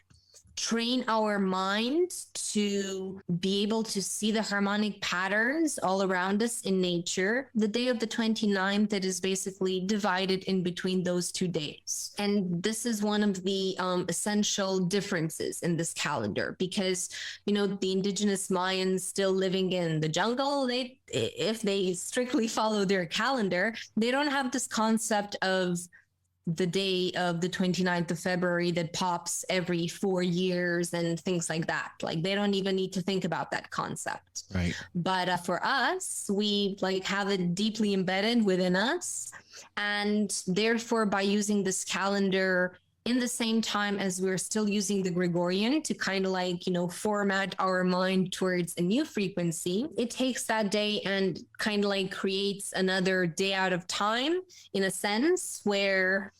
train our mind to be able to see the harmonic patterns all around us in nature. The day of the 29th, it is basically divided in between those 2 days. And this is one of the essential differences in this calendar because, you know, the indigenous Mayans still living in the jungle, if they strictly follow their calendar, they don't have this concept of the day of the 29th of February that pops every 4 years and things like that. Like they don't even need to think about that concept. Right. But for us, we like have it deeply embedded within us. And therefore, by using this calendar in the same time as we're still using the Gregorian to kind of like, format our mind towards a new frequency, it takes that day and kind of like creates another day out of time in a sense where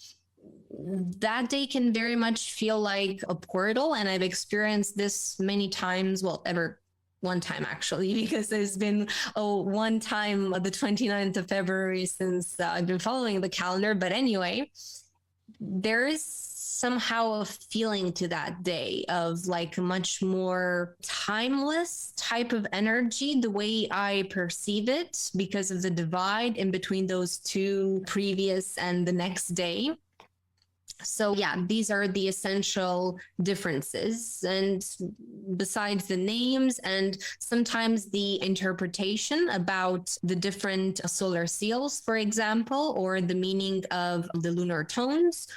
that day can very much feel like a portal. And I've experienced this many times, one time actually, because there's been one time the 29th of February since I've been following the calendar. But anyway, there is somehow a feeling to that day of like a much more timeless type of energy, the way I perceive it, because of the divide in between those two previous and the next day. So yeah, these are the essential differences. And besides the names and sometimes the interpretation about the different solar seals, for example, or the meaning of the lunar tones,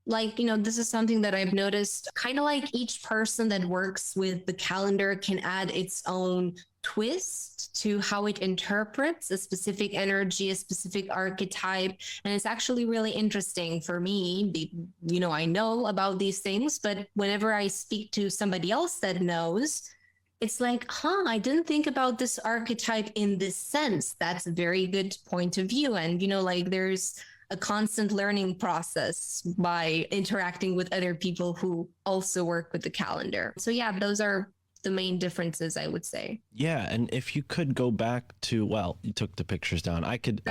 like, this is something that I've noticed, kind of like each person that works with the calendar can add its own twist to how it interprets a specific energy, a specific archetype. And it's actually really interesting for me. I know about these things, but whenever I speak to somebody else that knows, it's like, I didn't think about this archetype in this sense. That's a very good point of view. And, there's a constant learning process by interacting with other people who also work with the calendar. So yeah, those are the main differences, I would say. Yeah, and if you could go back to, you took the pictures down. I could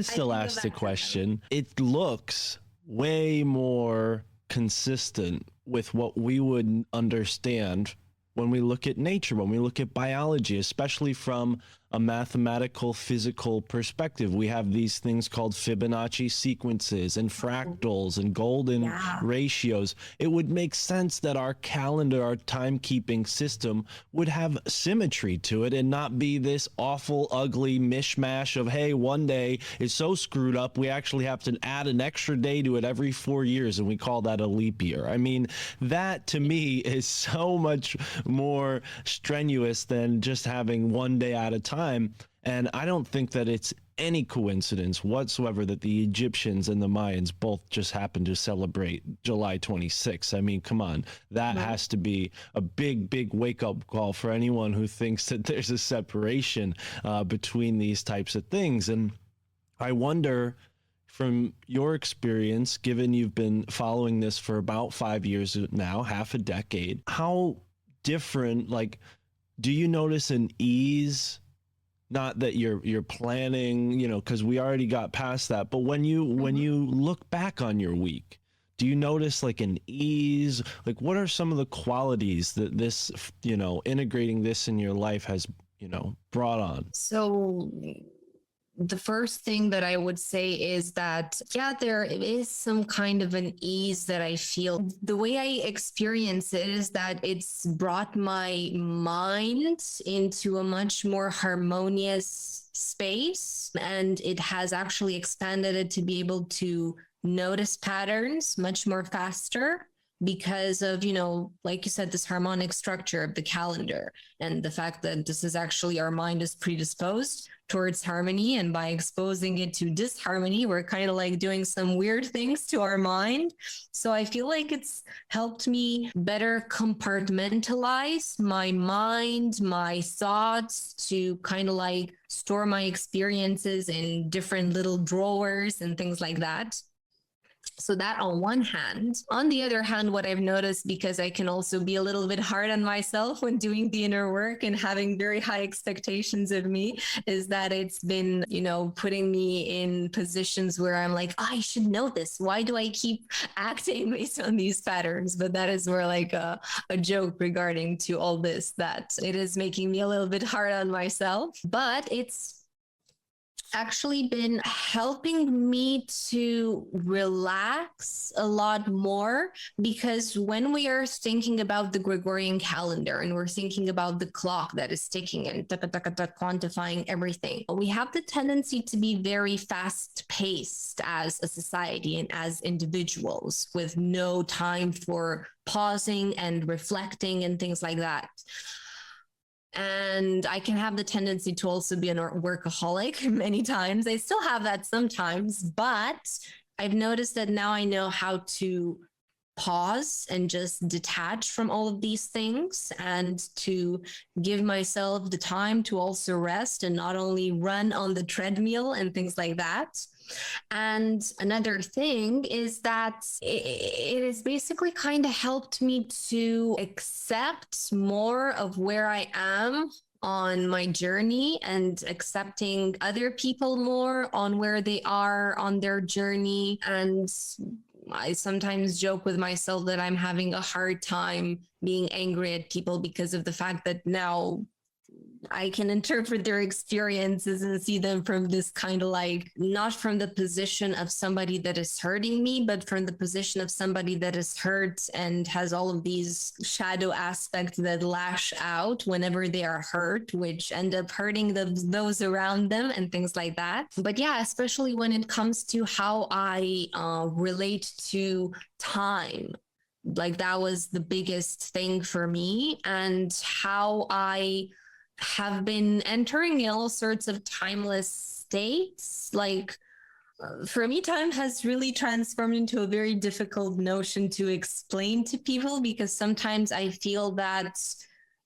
still ask the question. It looks way more consistent with what we would understand when we look at nature, when we look at biology, especially from a mathematical, physical perspective. We have these things called Fibonacci sequences and fractals and golden ratios. It would make sense that our calendar, our timekeeping system would have symmetry to it and not be this awful, ugly mishmash of, hey, one day is so screwed up, we actually have to add an extra day to it every 4 years, and we call that a leap year. I mean, that to me is so much more strenuous than just having one day at a time. And I don't think that it's any coincidence whatsoever that the Egyptians and the Mayans both just happen to celebrate July 26th. I mean, come on, that has to be a big, big wake-up call for anyone who thinks that there's a separation between these types of things. And I wonder, from your experience, given you've been following this for about 5 years now, half a decade, how different, do you notice an ease? Not that you're planning, because we already got past that. But when you look back on your week, do you notice an ease? What are some of the qualities that this, integrating this in your life has, brought on? So the first thing that I would say is that, there is some kind of an ease that I feel. The way I experience it is that it's brought my mind into a much more harmonious space, and it has actually expanded it to be able to notice patterns much more faster because of, like you said, this harmonic structure of the calendar and the fact that this is actually our mind is predisposed towards harmony. And by exposing it to disharmony, we're kind of doing some weird things to our mind. So I feel like it's helped me better compartmentalize my mind, my thoughts, to kind of store my experiences in different little drawers and things like that. So that on one hand. On the other hand, what I've noticed, because I can also be a little bit hard on myself when doing the inner work and having very high expectations of me, is that it's been, putting me in positions where I'm like, I should know this. Why do I keep acting based on these patterns? But that is more a joke regarding to all this, that it is making me a little bit hard on myself. But it's actually been helping me to relax a lot more, because when we are thinking about the Gregorian calendar and we're thinking about the clock that is ticking and quantifying everything, we have the tendency to be very fast paced as a society and as individuals, with no time for pausing and reflecting and things like that. And I can have the tendency to also be a workaholic many times. I still have that sometimes, but I've noticed that now I know how to pause and just detach from all of these things, and to give myself the time to also rest and not only run on the treadmill and things like that. And another thing is that it has basically kind of helped me to accept more of where I am on my journey, and accepting other people more on where they are on their journey. And I sometimes joke with myself that I'm having a hard time being angry at people, because of the fact that now I can interpret their experiences and see them from this kind of like, not from the position of somebody that is hurting me, but from the position of somebody that is hurt and has all of these shadow aspects that lash out whenever they are hurt, which end up hurting those around them and things like that. But yeah, especially when it comes to how I relate to time. Like, that was the biggest thing for me, and how I have been entering in all sorts of timeless states. Like, for me, time has really transformed into a very difficult notion to explain to people, because sometimes I feel that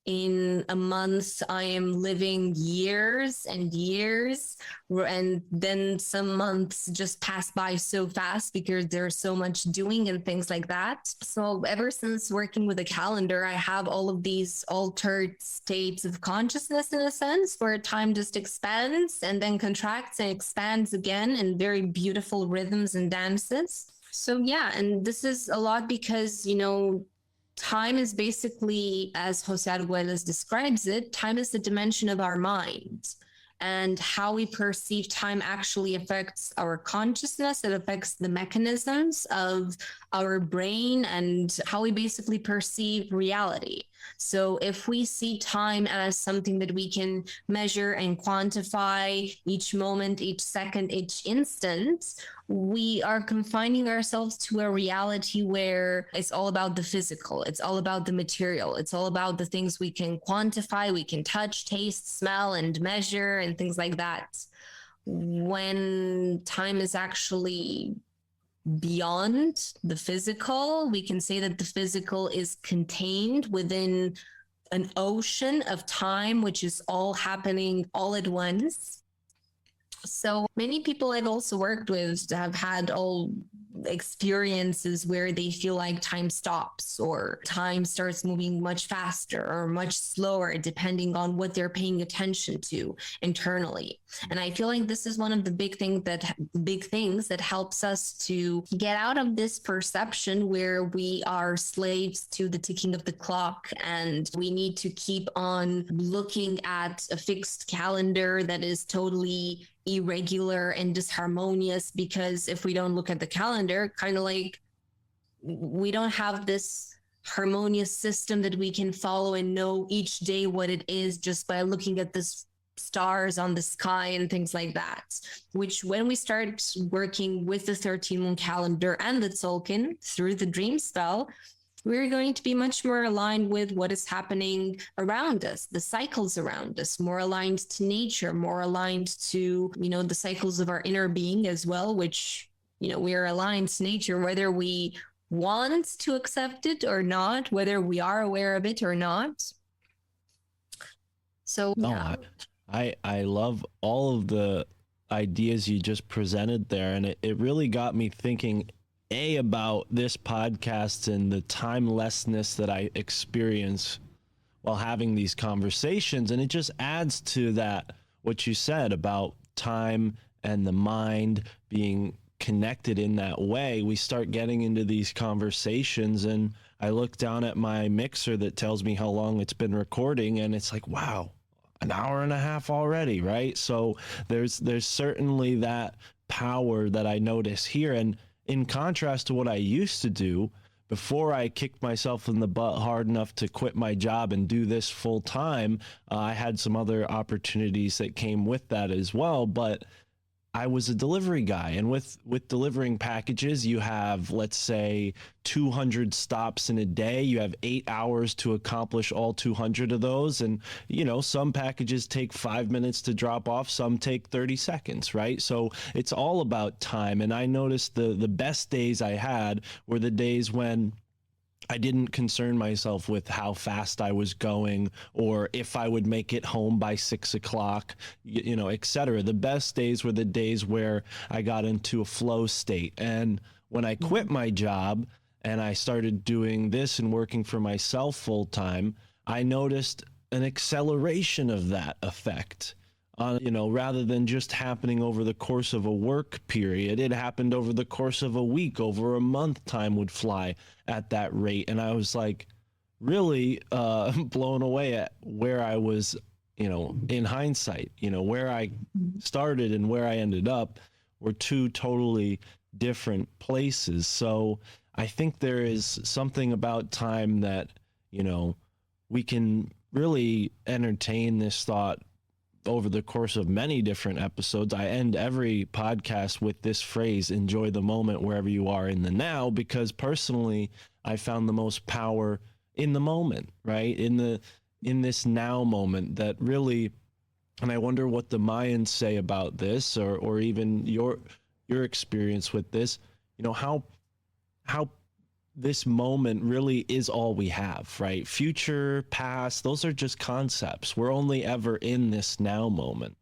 in a month I am living years and years, and then some months just pass by so fast because there's so much doing and things like that. So ever since working with a calendar, I have all of these altered states of consciousness, in a sense, where time just expands and then contracts and expands again in very beautiful rhythms and dances. So yeah, and this is a lot because, time is basically, as Jose Arguelles describes it, time is the dimension of our mind. And how we perceive time actually affects our consciousness. It affects the mechanisms of our brain and how we basically perceive reality. So if we see time as something that we can measure and quantify each moment, each second, each instant, we are confining ourselves to a reality where it's all about the physical. It's all about the material. It's all about the things we can quantify, we can touch, taste, smell, and measure, and things like that. When time is actually beyond the physical, we can say that the physical is contained within an ocean of time, which is all happening all at once. So many people I've also worked with have had all experiences where they feel like time stops, or time starts moving much faster or much slower, depending on what they're paying attention to internally. And I feel like this is one of the big things that helps us to get out of this perception where we are slaves to the ticking of the clock, and we need to keep on looking at a fixed calendar that is totally irregular and disharmonious, because if we don't look at the calendar, kind of like we don't have this harmonious system that we can follow and know each day what it is just by looking at the stars on the sky and things like that. Which, when we start working with the 13 moon calendar and the Tzolk'in through the dream spell, we're going to be much more aligned with what is happening around us, the cycles around us, more aligned to nature, more aligned to, the cycles of our inner being as well, which, we are aligned to nature, whether we want to accept it or not, whether we are aware of it or not. So, yeah. I love all of the ideas you just presented there. And it really got me thinking, about this podcast and the timelessness that I experience while having these conversations. And it just adds to that, what you said about time and the mind being connected in that way. We start getting into these conversations, and I look down at my mixer that tells me how long it's been recording, and it's like, wow, an hour and a half already, right? So there's certainly that power that I notice here. And in contrast to what I used to do before I kicked myself in the butt hard enough to quit my job and do this full time, I had some other opportunities that came with that as well. But I was a delivery guy, and with delivering packages, you have, let's say, 200 stops in a day. You have 8 hours to accomplish all 200 of those. And, you know, some packages take 5 minutes to drop off, some take 30 seconds, right? So it's all about time. And I noticed the best days I had were the days when I didn't concern myself with how fast I was going or if I would make it home by 6 o'clock, you know, et cetera. The best days were the days where I got into a flow state. And when I quit my job and I started doing this and working for myself full time, I noticed an acceleration of that effect. You know, rather than just happening over the course of a work period, it happened over the course of a week, over a month. Time would fly at that rate. And I was like really blown away at where I was, you know, in hindsight, you know, where I started and where I ended up were two totally different places. So I think there is something about time that, you know, we can really entertain this thought over the course of many different episodes. I end every podcast with this phrase, enjoy the moment wherever you are in the now, because personally, I found the most power in the moment, right? In this now moment that really, and I wonder what the Mayans say about this, or even your experience with this, you know, how this moment really is all we have, right? Future, past, those are just concepts. We're only ever in this now moment.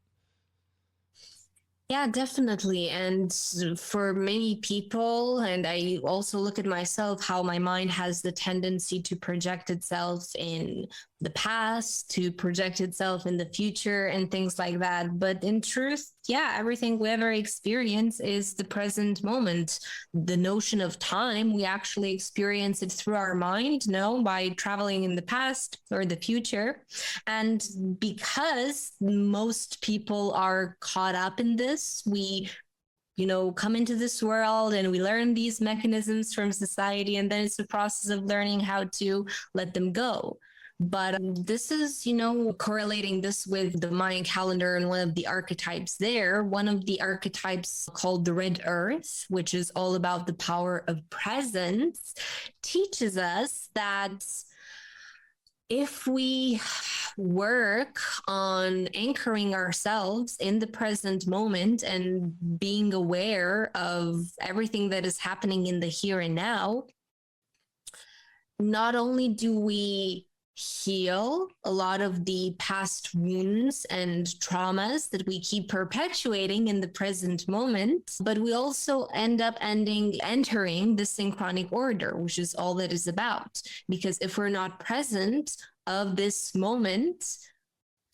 Yeah, definitely. And for many people, and I also look at myself, how my mind has the tendency to project itself in the past, to project itself in the future and things like that. But in truth, yeah, everything we ever experience is the present moment. The notion of time, we actually experience it through our mind, no, by traveling in the past or the future. And because most people are caught up in this, we come into this world and we learn these mechanisms from society, and then it's a process of learning how to let them go. But this is, correlating this with the Mayan calendar and one of the archetypes there. One of the archetypes called the Red Earth, which is all about the power of presence, teaches us that if we work on anchoring ourselves in the present moment and being aware of everything that is happening in the here and now, not only do we heal a lot of the past wounds and traumas that we keep perpetuating in the present moment, but we also end up entering the synchronic order, which is all that is about. Because if we're not present of this moment,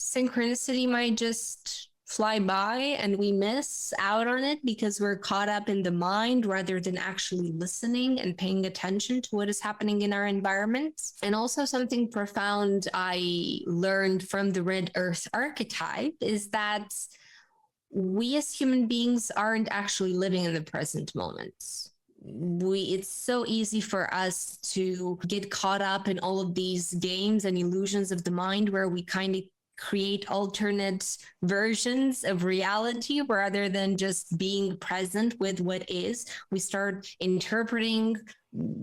synchronicity might just fly by and we miss out on it because we're caught up in the mind rather than actually listening and paying attention to what is happening in our environment. And also something profound I learned from the Red Earth archetype is that we as human beings aren't actually living in the present moment. It's so easy for us to get caught up in all of these games and illusions of the mind where we kind of create alternate versions of reality rather than just being present with what is. We start interpreting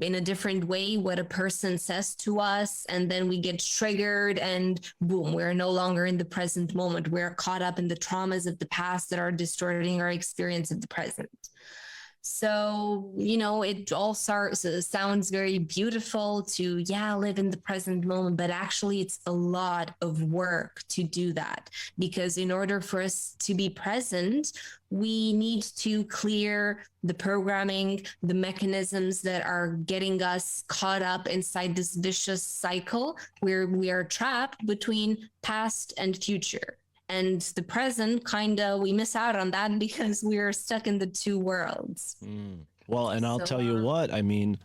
in a different way what a person says to us, and then we get triggered and boom, we're no longer in the present moment. We're caught up in the traumas of the past that are distorting our experience of the present. So, it all sounds very beautiful to, live in the present moment, but actually it's a lot of work to do that, because in order for us to be present, we need to clear the programming, the mechanisms that are getting us caught up inside this vicious cycle where we are trapped between past and future. And the present, we miss out on that because we're stuck in the two worlds. Well, and I'll tell you what, I mean,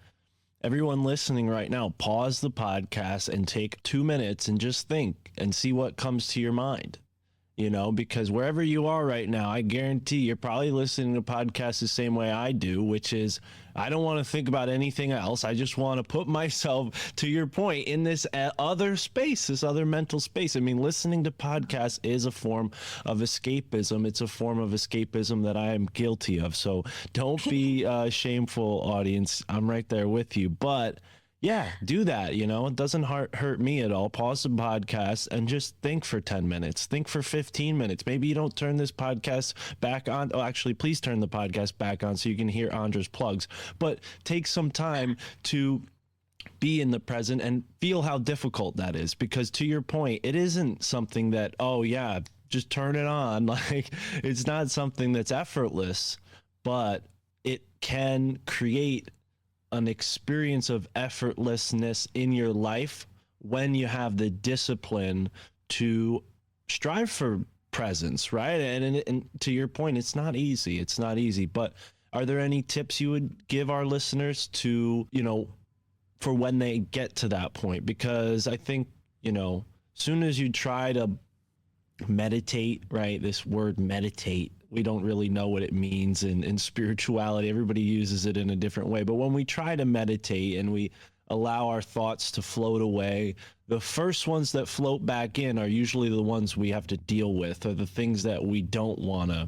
everyone listening right now, pause the podcast and take 2 minutes and just think and see what comes to your mind. You know, because wherever you are right now, I guarantee you're probably listening to podcasts the same way I do, which is I don't want to think about anything else. I just want to put myself, to your point, in this other space, this other mental space. I mean, listening to podcasts is a form of escapism. It's a form of escapism that I am guilty of. So don't be shameful, audience. I'm right there with you. But yeah, do that. You know, it doesn't hurt me at all. Pause the podcast and just think for 10 minutes. Think for 15 minutes. Maybe you don't turn this podcast back on. Oh, actually, please turn the podcast back on so you can hear Andra's plugs. But take some time to be in the present and feel how difficult that is. Because to your point, it isn't something that, oh, yeah, just turn it on. Like, it's not something that's effortless, but it can create an experience of effortlessness in your life when you have the discipline to strive for presence, right? And to your point, it's not easy. It's not easy. But are there any tips you would give our listeners to, you know, for when they get to that point? Because I think, you know, soon as you try to meditate, right? This word meditate, we don't really know what it means in spirituality. Everybody uses it in a different way. But when we try to meditate and we allow our thoughts to float away, the first ones that float back in are usually the ones we have to deal with, or the things that we don't want to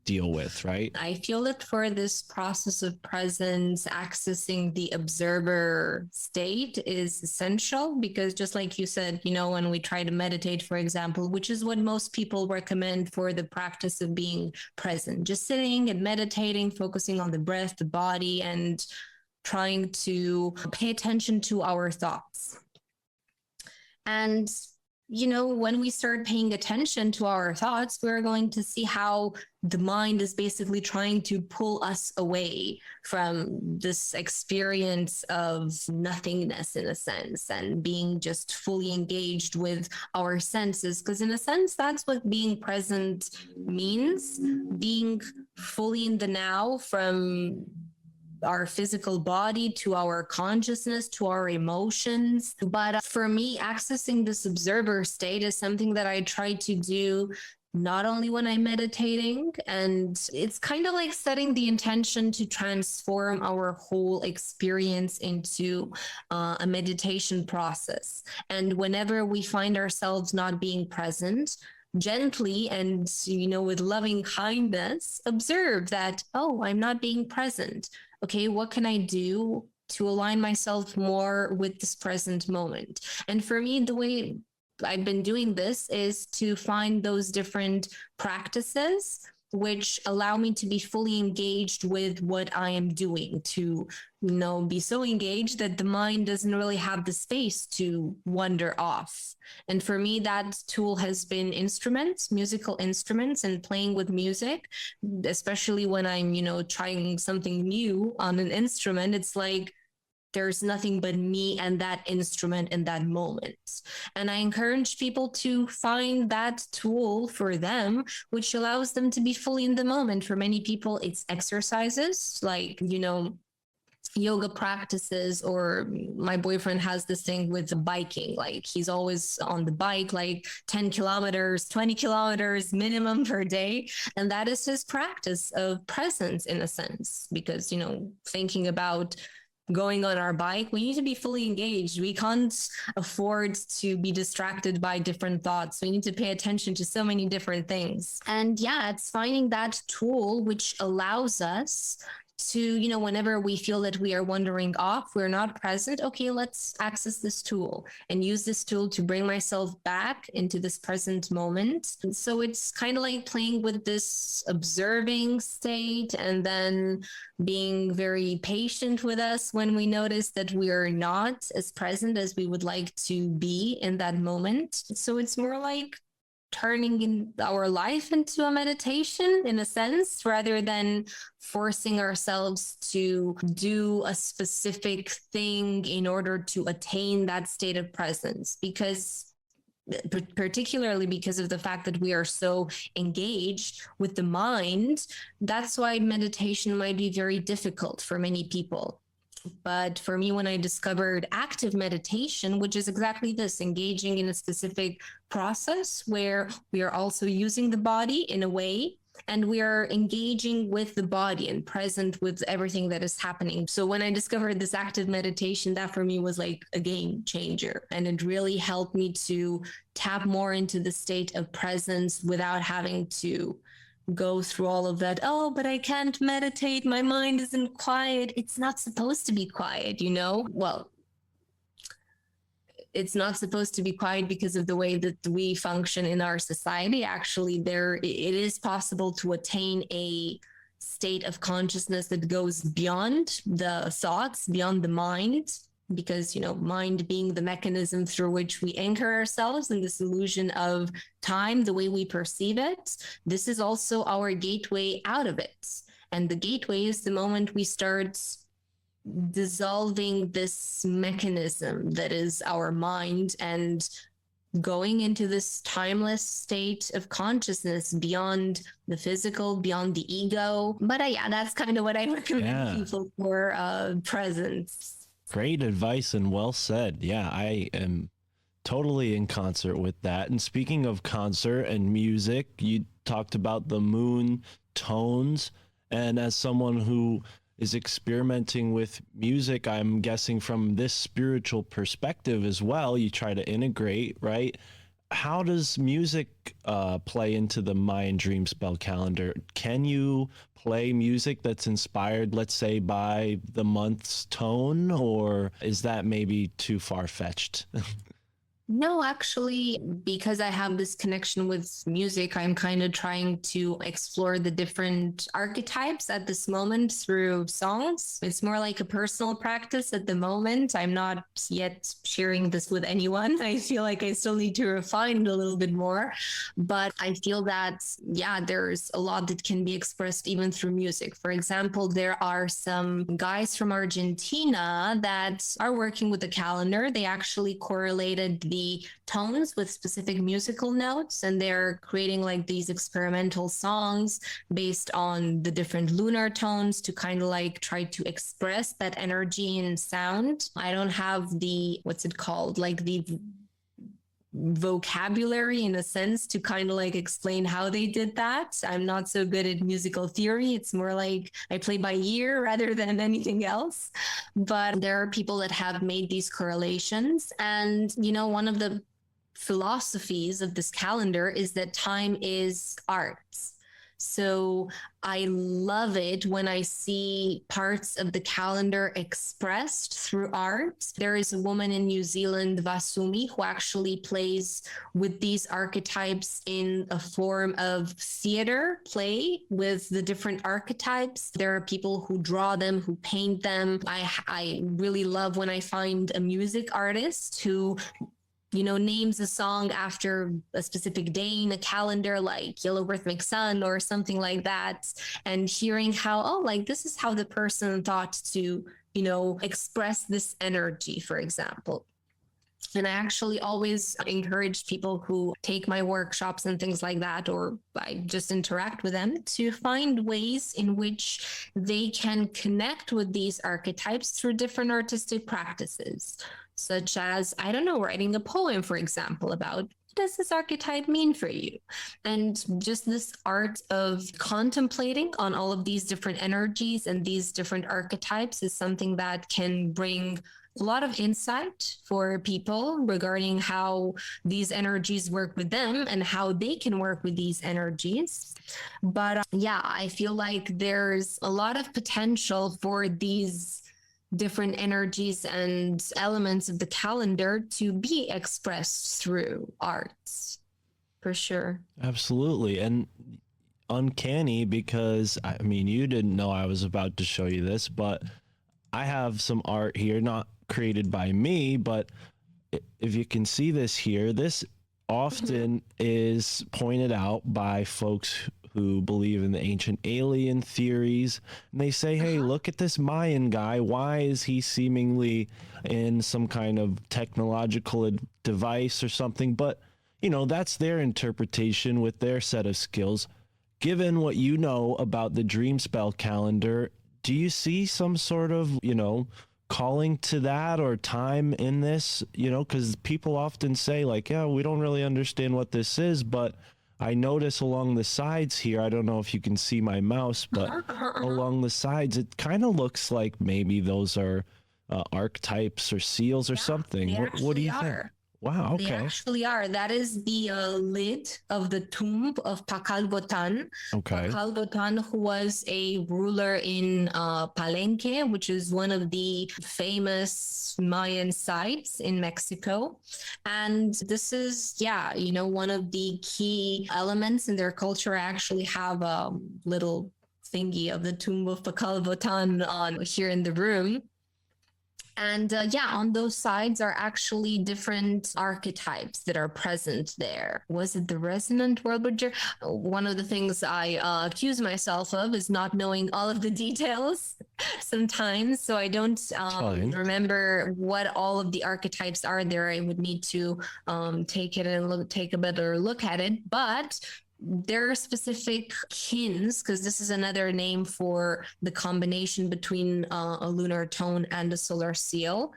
deal with, right? I feel that for this process of presence, accessing the observer state is essential, because just like you said, you know, when we try to meditate, for example, which is what most people recommend for the practice of being present, just sitting and meditating, focusing on the breath, the body, and trying to pay attention to our thoughts. And you know, when we start paying attention to our thoughts, we're going to see how the mind is basically trying to pull us away from this experience of nothingness, in a sense, and being just fully engaged with our senses. Because in a sense, that's what being present means, being fully in the now, from our physical body to our consciousness to our emotions. But for me, accessing this observer state is something that I try to do not only when I'm meditating, and it's kind of like setting the intention to transform our whole experience into a meditation process. And whenever we find ourselves not being present, gently and, you know, with loving kindness, observe that, oh, I'm not being present. Okay, what can I do to align myself more with this present moment? And for me, the way I've been doing this is to find those different practices which allow me to be fully engaged with what I am doing, to, you know, be so engaged that the mind doesn't really have the space to wander off. And for me, that tool has been instruments, musical instruments, and playing with music, especially when I'm, you know, trying something new on an instrument. It's like there's nothing but me and that instrument in that moment. And I encourage people to find that tool for them, which allows them to be fully in the moment. For many people, it's exercises like, you know, yoga practices, or my boyfriend has this thing with biking. Like, he's always on the bike, like 10 kilometers, 20 kilometers minimum per day. And that is his practice of presence, in a sense, because, you know, thinking about going on our bike, we need to be fully engaged. We can't afford to be distracted by different thoughts. We need to pay attention to so many different things. And yeah, it's finding that tool which allows us to, you know, whenever we feel that we are wandering off, we're not present, okay, let's access this tool and use this tool to bring myself back into this present moment. And so it's kind of like playing with this observing state, and then being very patient with us when we notice that we are not as present as we would like to be in that moment. So it's more like turning in our life into a meditation, in a sense, rather than forcing ourselves to do a specific thing in order to attain that state of presence. Because particularly because of the fact that we are so engaged with the mind, that's why meditation might be very difficult for many people. But for me, when I discovered active meditation, which is exactly this, engaging in a specific process where we are also using the body in a way, and we are engaging with the body and present with everything that is happening. So when I discovered this active meditation, that for me was like a game changer. And it really helped me to tap more into the state of presence without having to go through all of that. Oh, but I can't meditate. My mind isn't quiet. It's not supposed to be quiet, you know? Well, it's not supposed to be quiet because of the way that we function in our society. Actually, it is possible to attain a state of consciousness that goes beyond the thoughts, beyond the mind, because, you know, mind being the mechanism through which we anchor ourselves in this illusion of time, the way we perceive it. This is also our gateway out of it. And the gateway is the moment we start dissolving this mechanism that is our mind and going into this timeless state of consciousness beyond the physical, beyond the ego. But yeah, that's kind of what I recommend people for presence. Great advice and well said. Yeah, I am totally in concert with that. And speaking of concert and music, you talked about the moon tones. And as someone who is experimenting with music, I'm guessing from this spiritual perspective as well, you try to integrate, right? How does music play into the Mayan Dreamspell Calendar? Can you play music that's inspired, let's say, by the month's tone, or is that maybe too far-fetched? No, actually, because I have this connection with music, I'm kind of trying to explore the different archetypes at this moment through songs. It's more like a personal practice at the moment. I'm not yet sharing this with anyone. I feel like I still need to refine it a little bit more. But I feel that, yeah, there's a lot that can be expressed even through music. For example, there are some guys from Argentina that are working with the calendar. They actually correlated the tones with specific musical notes, and they're creating like these experimental songs based on the different lunar tones to kind of like try to express that energy in sound. I don't have the, what's it called, like the vocabulary in a sense to kind of like explain how they did that. I'm not so good at musical theory. It's more like I play by ear rather than anything else. But there are people that have made these correlations. And, you know, one of the philosophies of this calendar is that time is art. So I love it when I see parts of the calendar expressed through art. There is a woman in New Zealand, Vasumi, who actually plays with these archetypes in a form of theater play with the different archetypes. There are people who draw them, who paint them. I really love when I find a music artist who, you know, names a song after a specific day in a calendar, like Yellow Rhythmic Sun or something like that, and hearing how, oh, like this is how the person thought to, you know, express this energy, for example. And I actually always encourage people who take my workshops and things like that, or I just interact with them, to find ways in which they can connect with these archetypes through different artistic practices, such as, I don't know, writing a poem, for example, about what does this archetype mean for you? And just this art of contemplating on all of these different energies and these different archetypes is something that can bring a lot of insight for people regarding how these energies work with them and how they can work with these energies. But yeah, I feel like there's a lot of potential for these different energies and elements of the calendar to be expressed through arts, for sure. Absolutely. And uncanny, because I mean, you didn't know I was about to show you this, but I have some art here, not created by me, but if you can see this here, this often is pointed out by folks who believe in the ancient alien theories. And they say, hey, look at this Mayan guy. Why is he seemingly in some kind of technological device or something? But, you know, that's their interpretation with their set of skills. Given what you know about the Dreamspell calendar, do you see some sort of, you know, calling to that or time in this, because people often say like, yeah, we don't really understand what this is, but I notice along the sides here, I don't know if you can see my mouse, but along the sides, it kind of looks like maybe those are archetypes or seals or something. What do you think? Wow, okay. They actually are. That is the lid of the tomb of Pakal Botan. Okay. Pakal Botan, who was a ruler in Palenque, which is one of the famous Mayan sites in Mexico. And this is, one of the key elements in their culture. I actually have a little thingy of the tomb of Pakal Botan on here in the room. And on those sides are actually different archetypes that are present there. Was it the resonant world bridger? One of the things I accuse myself of is not knowing all of the details sometimes. So I don't remember what all of the archetypes are there. I would need to take a better look at it. But there are specific kins, because this is another name for the combination between a lunar tone and a solar seal,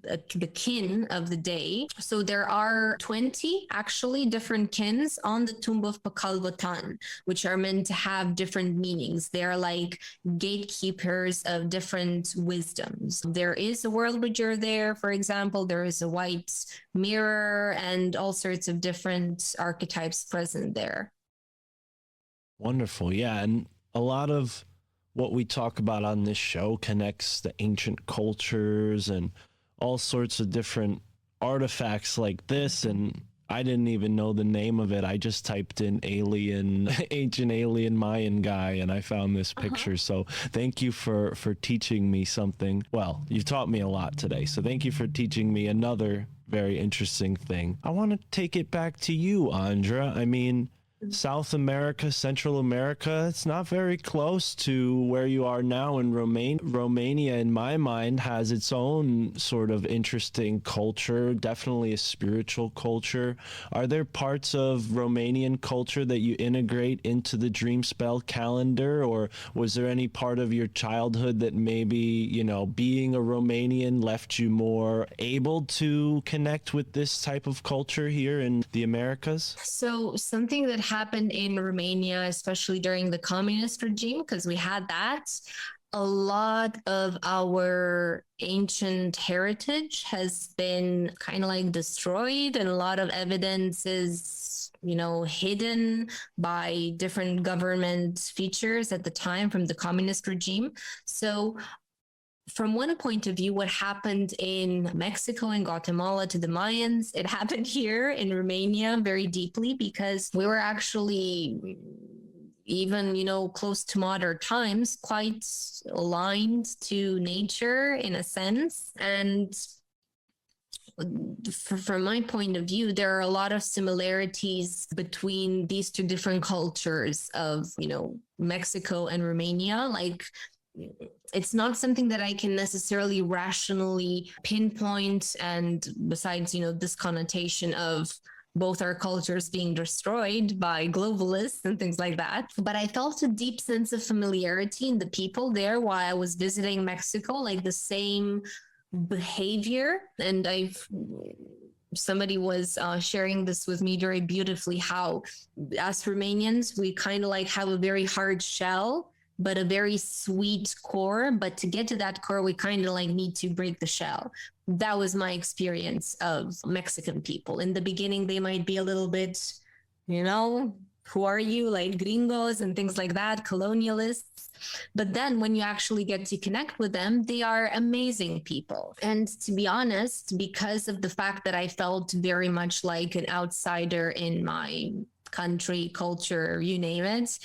the kin of the day. So there are 20 actually different kins on the tomb of Pakal Botan, which are meant to have different meanings. They're like gatekeepers of different wisdoms. There is a world bridger there, for example. There is a white mirror and all sorts of different archetypes present there. Wonderful. Yeah. And a lot of what we talk about on this show connects to ancient cultures and all sorts of different artifacts like this. And I didn't even know the name of it. I just typed in ancient alien Mayan guy, and I found this picture. So thank you for teaching me something. Well, you've taught me a lot today. So thank you for teaching me another very interesting thing. I want to take it back to you, Andra. I mean, South America, Central America, it's not very close to where you are now in Romania. Romania, in my mind, has its own sort of interesting culture, definitely a spiritual culture. Are there parts of Romanian culture that you integrate into the Dreamspell calendar, or was there any part of your childhood that maybe, being a Romanian left you more able to connect with this type of culture here in the Americas? So something that happened in Romania, especially during the communist regime, because we had that, a lot of our ancient heritage has been kind of like destroyed, and a lot of evidence is, hidden by different government features at the time from the communist regime. So from one point of view, what happened in Mexico and Guatemala to the Mayans, it happened here in Romania very deeply, because we were actually, even, close to modern times, quite aligned to nature in a sense. And from my point of view, there are a lot of similarities between these two different cultures of, Mexico and Romania. Like, it's not something that I can necessarily rationally pinpoint. And besides, this connotation of both our cultures being destroyed by globalists and things like that. But I felt a deep sense of familiarity in the people there while I was visiting Mexico, like the same behavior. And somebody was sharing this with me very beautifully, how as Romanians, we kind of like have a very hard shell, but a very sweet core. But to get to that core, we kind of like need to break the shell. That was my experience of Mexican people. In the beginning, they might be a little bit, who are you? Like gringos and things like that, colonialists. But then when you actually get to connect with them, they are amazing people. And to be honest, because of the fact that I felt very much like an outsider in my country, culture, you name it,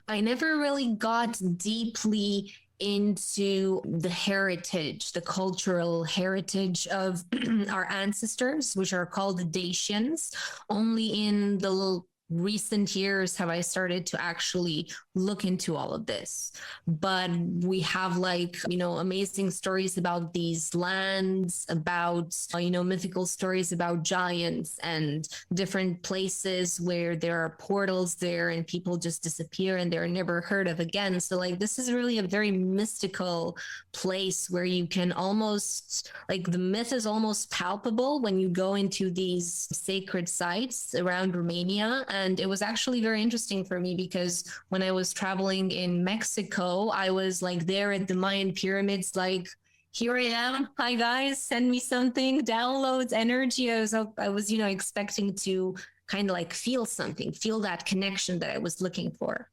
I never really got deeply into the heritage, the cultural heritage of our ancestors, which are called the Dacians. Only in the recent years have I started to actually look into all of this. But we have like, amazing stories about these lands, about, mythical stories about giants and different places where there are portals there and people just disappear and they're never heard of again. So like, this is really a very mystical place where you can almost, like, the myth is almost palpable when you go into these sacred sites around Romania. And it was actually very interesting for me because when I was traveling in Mexico, I was like there at the Mayan pyramids, like, here I am. Hi guys, send me something, downloads, energy. I was, expecting to kind of like feel something, feel that connection that I was looking for,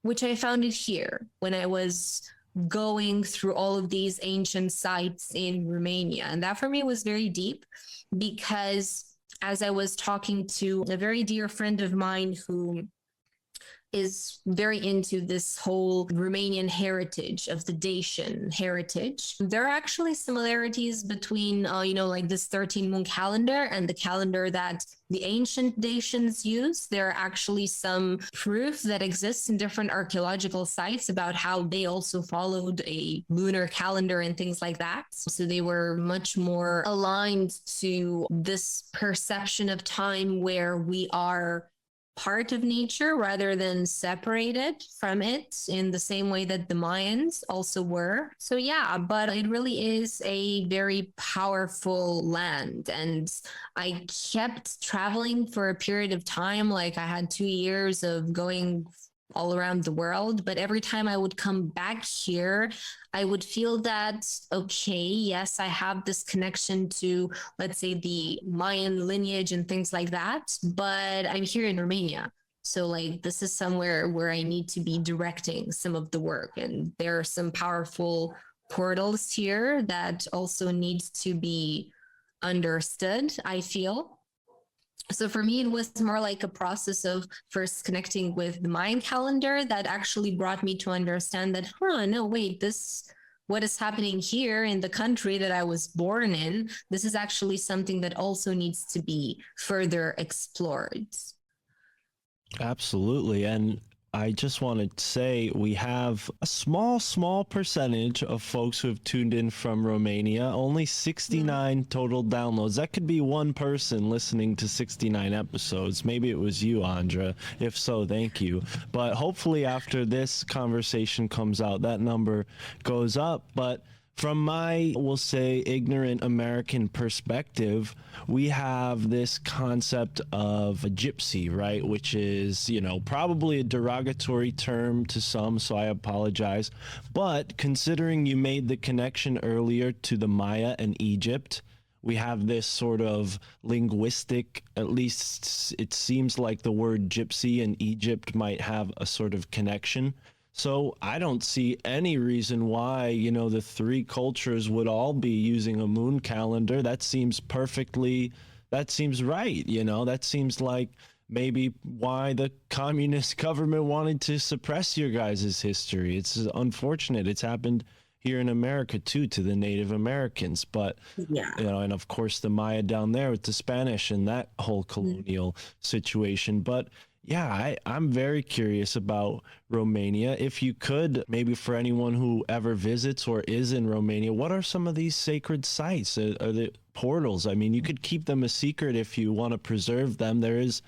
which I found it here when I was going through all of these ancient sites in Romania. And that for me was very deep because as I was talking to a very dear friend of mine who is very into this whole Romanian heritage of the Dacian heritage, there are actually similarities between, like this 13 moon calendar and the calendar that the ancient Dacians use. There are actually some proof that exists in different archaeological sites about how they also followed a lunar calendar and things like that. So they were much more aligned to this perception of time where we are part of nature rather than separated from it in the same way that the Mayans also were. So yeah, but it really is a very powerful land. And I kept traveling for a period of time. Like I had 2 years of going all around the world, but every time I would come back here, I would feel that, okay, yes, I have this connection to, let's say, the Mayan lineage and things like that, but I'm here in Romania. So like, this is somewhere where I need to be directing some of the work. And there are some powerful portals here that also need to be understood, I feel. So for me, it was more like a process of first connecting with the Mayan calendar that actually brought me to understand that, no, wait, what is happening here in the country that I was born in, this is actually something that also needs to be further explored. Absolutely. And I just want to say we have a small percentage of folks who have tuned in from Romania, only 69 total downloads. That could be one person listening to 69 episodes. Maybe it was you, Andra. If so, thank you. But hopefully after this conversation comes out, that number goes up. But from my, we'll say, ignorant American perspective, we have this concept of a gypsy, right? Which is, probably a derogatory term to some, so I apologize. But considering you made the connection earlier to the Maya and Egypt, we have this sort of linguistic, at least it seems like the word gypsy and Egypt might have a sort of connection. So I don't see any reason why, the three cultures would all be using a moon calendar. That seems right. That seems like maybe why the communist government wanted to suppress your guys' history. It's unfortunate. It's happened here in America too, to the Native Americans. But, yeah, and of course the Maya down there with the Spanish and that whole colonial situation. But yeah, I'm very curious about Romania. If you could, maybe for anyone who ever visits or is in Romania, what are some of these sacred sites? Are the portals? I mean, you could keep them a secret if you want to preserve them. There is,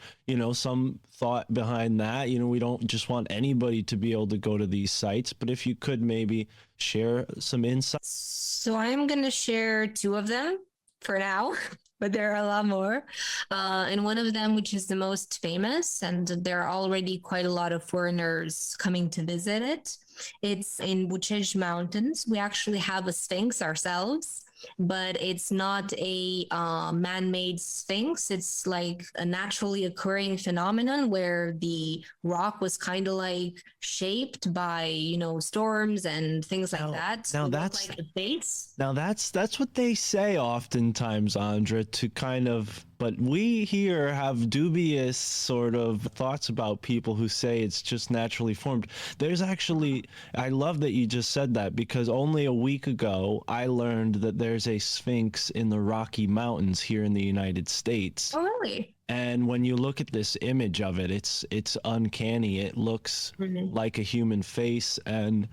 some thought behind that. We don't just want anybody to be able to go to these sites, but if you could maybe share some insights. So I'm going to share 2 of them for now. But there are a lot more. And one of them, which is the most famous, and there are already quite a lot of foreigners coming to visit it. It's in Bucegi Mountains. We actually have a sphinx ourselves, but it's not a man-made sphinx. It's like a naturally occurring phenomenon where the rock was kind of like shaped by, storms and things like that. Now that's like the face. Now that's what they say oftentimes, Andra, to kind of But we here have dubious sort of thoughts about people who say it's just naturally formed. There's actually, I love that you just said that, because only a week ago I learned that there's a sphinx in the Rocky Mountains here in the United States. Oh, really? And when you look at this image of it, it's uncanny. It looks like a human face, and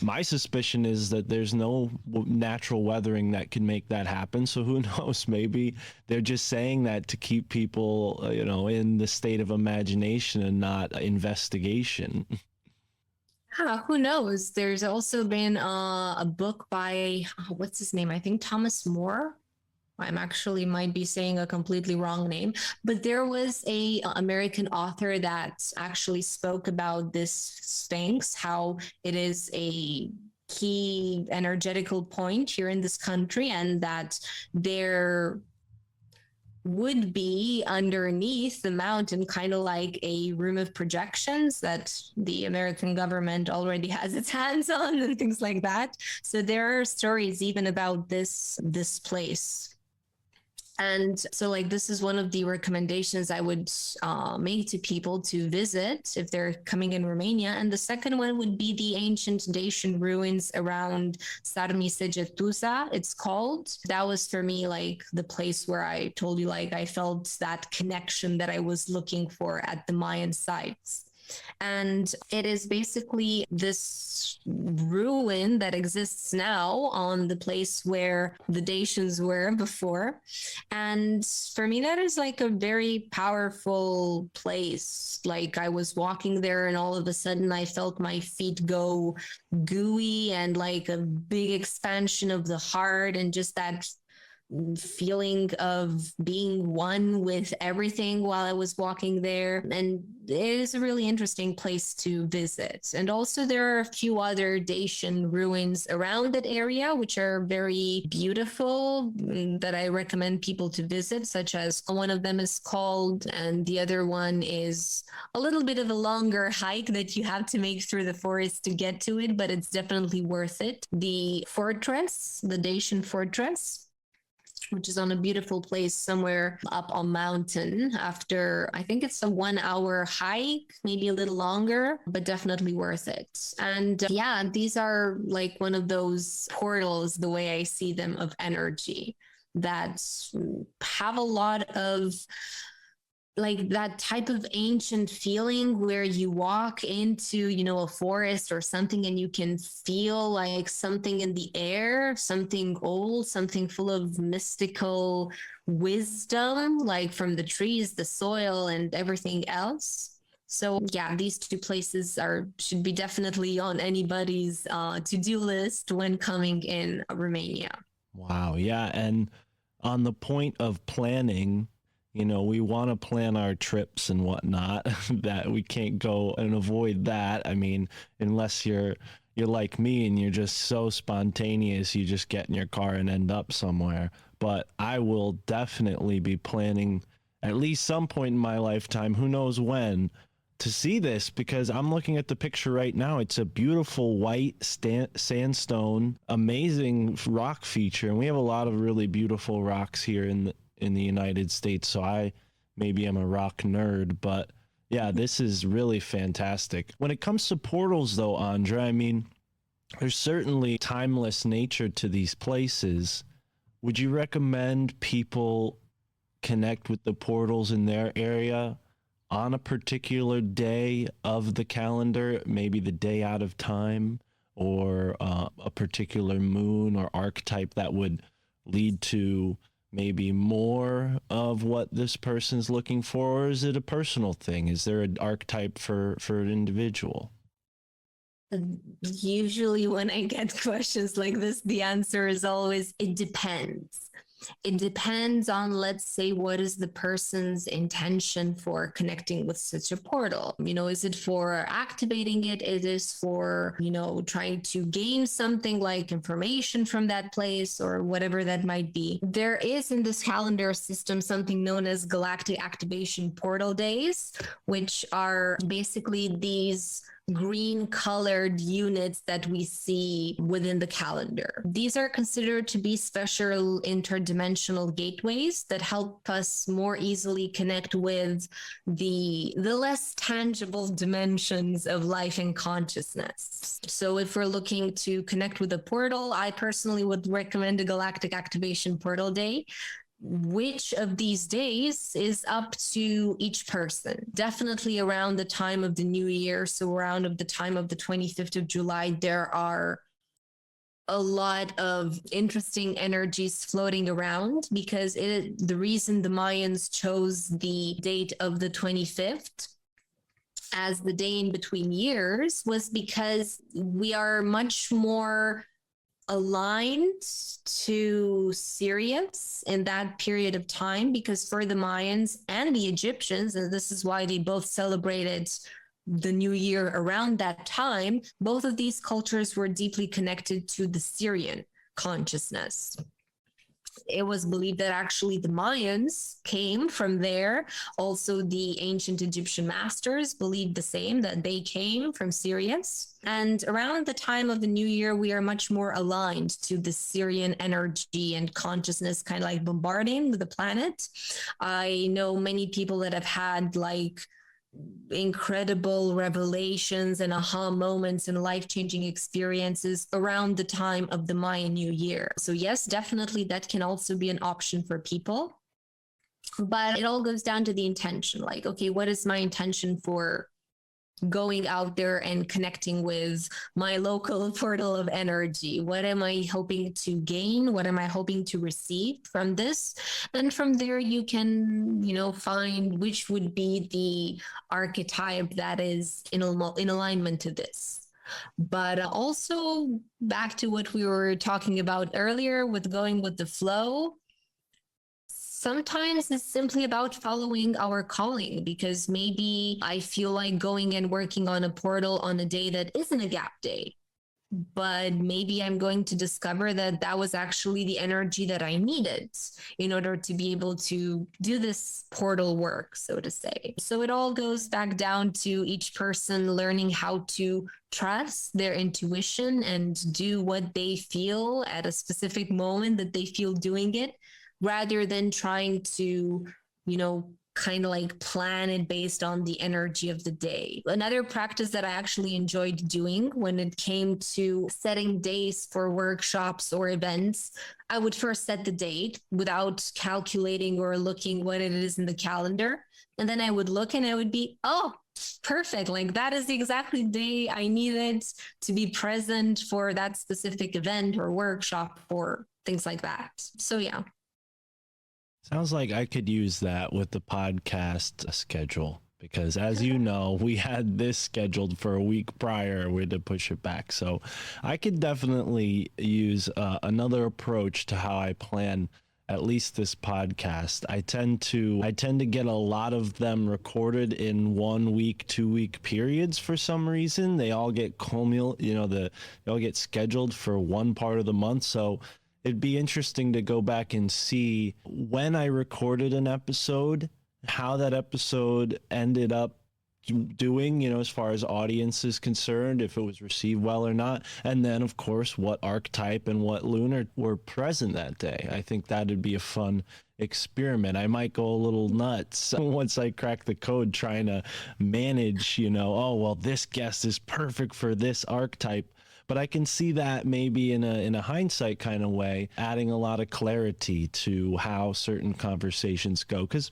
my suspicion is that there's no natural weathering that can make that happen. So who knows? Maybe they're just saying that to keep people, in the state of imagination and not investigation. Who knows? There's also been a book by, what's his name? I think Thomas More. I'm actually might be saying a completely wrong name, but there was a American author that actually spoke about this Sphinx, how it is a key energetical point here in this country, and that there would be underneath the mountain kind of like a room of projections that the American government already has its hands on and things like that. So there are stories even about this place. And so, like, this is one of the recommendations I would make to people to visit if they're coming in Romania. And the second one would be the ancient Dacian ruins around Sarmisegetusa, it's called. That was for me, like, the place where I told you, like, I felt that connection that I was looking for at the Mayan sites. And it is basically this ruin that exists now on the place where the Dacians were before. And for me, that is like a very powerful place. Like, I was walking there and all of a sudden I felt my feet go gooey, and like a big expansion of the heart, and just that feeling of being one with everything while I was walking there. And it is a really interesting place to visit. And also there are a few other Dacian ruins around that area, which are very beautiful, that I recommend people to visit, such as one of them is called, and the other one is a little bit of a longer hike that you have to make through the forest to get to it, but it's definitely worth it. The fortress, the Dacian fortress, which is on a beautiful place somewhere up on mountain after, I think it's a 1 hour hike, maybe a little longer, but definitely worth it. And yeah, these are like one of those portals, the way I see them, of energy that have a lot of like that type of ancient feeling where you walk into, a forest or something and you can feel like something in the air, something old, something full of mystical wisdom, like from the trees, the soil, and everything else. So yeah, these two places should be definitely on anybody's to-do list when coming in Romania. Wow. Yeah. And on the point of planning, we want to plan our trips and whatnot, that we can't go and avoid that. I mean, unless you're like me and you're just so spontaneous, you just get in your car and end up somewhere. But I will definitely be planning at least some point in my lifetime, who knows when, to see this, because I'm looking at the picture right now. It's a beautiful white sandstone, amazing rock feature. And we have a lot of really beautiful rocks here in the United States, so I maybe am a rock nerd, but yeah, this is really fantastic. When it comes to portals though, Andra, I mean, there's certainly timeless nature to these places. Would you recommend people connect with the portals in their area on a particular day of the calendar, maybe the day out of time, or a particular moon or archetype that would lead to maybe more of what this person's looking for? Or is it a personal thing? Is there an archetype for an individual? Usually when I get questions like this, the answer is always, it depends. It depends on, let's say, what is the person's intention for connecting with such a portal? Is it for activating it? It is for, trying to gain something like information from that place or whatever that might be. There is in this calendar system something known as Galactic Activation Portal Days, which are basically these green colored units that we see within the calendar. These are considered to be special interdimensional gateways that help us more easily connect with the less tangible dimensions of life and consciousness. So if we're looking to connect with a portal, I personally would recommend a Galactic Activation Portal Day. Which of these days is up to each person. Definitely around the time of the new year, so around of the time of the 25th of July, there are a lot of interesting energies floating around, because the reason the Mayans chose the date of the 25th as the day in between years was because we are much more aligned to Sirius in that period of time, because for the Mayans and the Egyptians, and this is why they both celebrated the new year around that time, both of these cultures were deeply connected to the Syrian consciousness. It was believed that actually the Mayans came from there. Also, the ancient Egyptian masters believed the same, that they came from Sirius. And around the time of the new year, we are much more aligned to the Syrian energy and consciousness, kind of like bombarding the planet. I know many people that have had like incredible revelations and aha moments and life-changing experiences around the time of the Mayan New Year. So yes, definitely that can also be an option for people. But it all goes down to the intention. Like, okay, what is my intention for going out there and connecting with my local portal of energy? What am I hoping to gain? What am I hoping to receive from this? And from there, you can, find which would be the archetype that is in alignment to this. But also back to what we were talking about earlier with going with the flow. Sometimes it's simply about following our calling, because maybe I feel like going and working on a portal on a day that isn't a gap day, but maybe I'm going to discover that that was actually the energy that I needed in order to be able to do this portal work, so to say. So it all goes back down to each person learning how to trust their intuition and do what they feel at a specific moment that they feel doing it, rather than trying to, kind of like plan it based on the energy of the day. Another practice that I actually enjoyed doing when it came to setting days for workshops or events, I would first set the date without calculating or looking what it is in the calendar. And then I would look and I would be, oh, perfect. Like that is the exactly day I needed to be present for that specific event or workshop or things like that. So yeah. Sounds like I could use that with the podcast schedule, because as you know, we had this scheduled for a week prior. We had to push it back. So I could definitely use another approach to how I plan at least this podcast. I tend to get a lot of them recorded in 1 week, 2 week periods for some reason. They all get they all get scheduled for one part of the month. So it'd be interesting to go back and see when I recorded an episode, how that episode ended up doing, as far as audience is concerned, if it was received well or not. And then, of course, what archetype and what lunar were present that day. I think that'd be a fun experiment. I might go a little nuts once I crack the code trying to manage, oh, well, this guest is perfect for this archetype. But I can see that maybe in a hindsight kind of way, adding a lot of clarity to how certain conversations go. Because